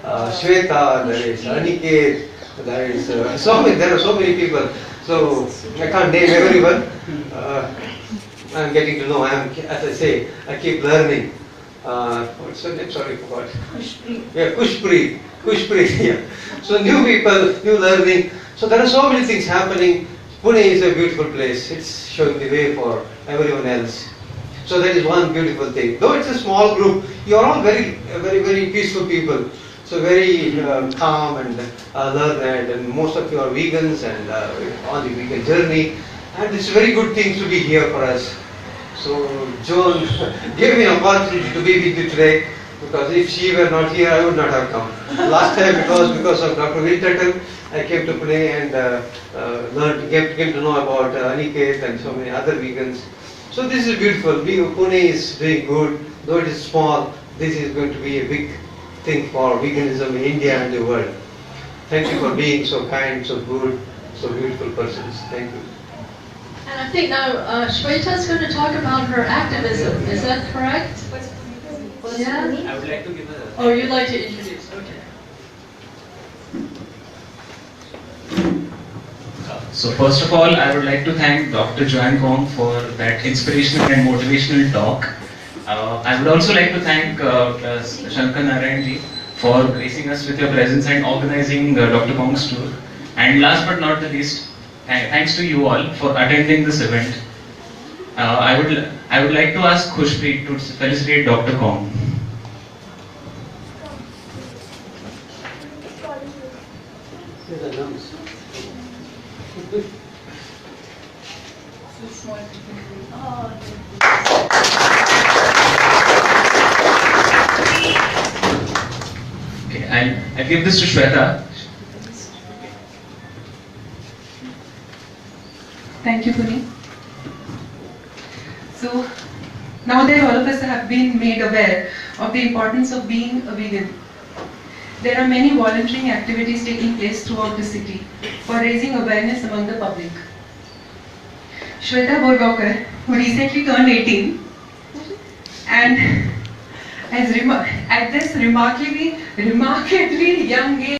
Speaker 3: Shweta, there is Aniket, there is there are so many people. So I can't name everyone. I'm getting to know. As I say, I keep learning. What's her name? Sorry, forgot. Yeah, Kushpreet. Yeah. So new people, new learning. So there are so many things happening. Pune is a beautiful place. It's showing the way for everyone else. So that is one beautiful thing. Though it's a small group, you are all very peaceful people. So very calm and learned, and most of you are vegans and on the vegan journey. And it's a very good thing to be here for us. So Joan gave me an opportunity to be with you today, because if she were not here, I would not have come. Last time it was because of Dr. Untitled. I came to Pune and came to know about Aniket and so many other vegans. So this is beautiful. Pune is doing good, though it is small. This is going to be a big thing for veganism in India and the world. Thank you for being so kind, so good, so beautiful persons. Thank you.
Speaker 2: And I think now Shweta's going to talk about her activism. Is that correct? Yeah?
Speaker 10: I would like to give a...
Speaker 2: Oh, you'd like to introduce, okay.
Speaker 10: So first of all, I would like to thank Dr. Joanne Kong for that inspirational and motivational talk. I would also like to thank Shankar Narayan ji for gracing us with your presence and organizing Dr. Kong's tour. And last but not the least, thanks to you all for attending this event. I would like to ask Khushpreet to felicitate Dr. Kong. Okay, I'll give this to Shweta.
Speaker 1: Thank you, puNe. So, now that all of us have been made aware of the importance of being a vegan, there are many volunteering activities taking place throughout the city for raising awareness among the public. Shweta Borgaonkar, who recently turned 18, and at this remarkably young age,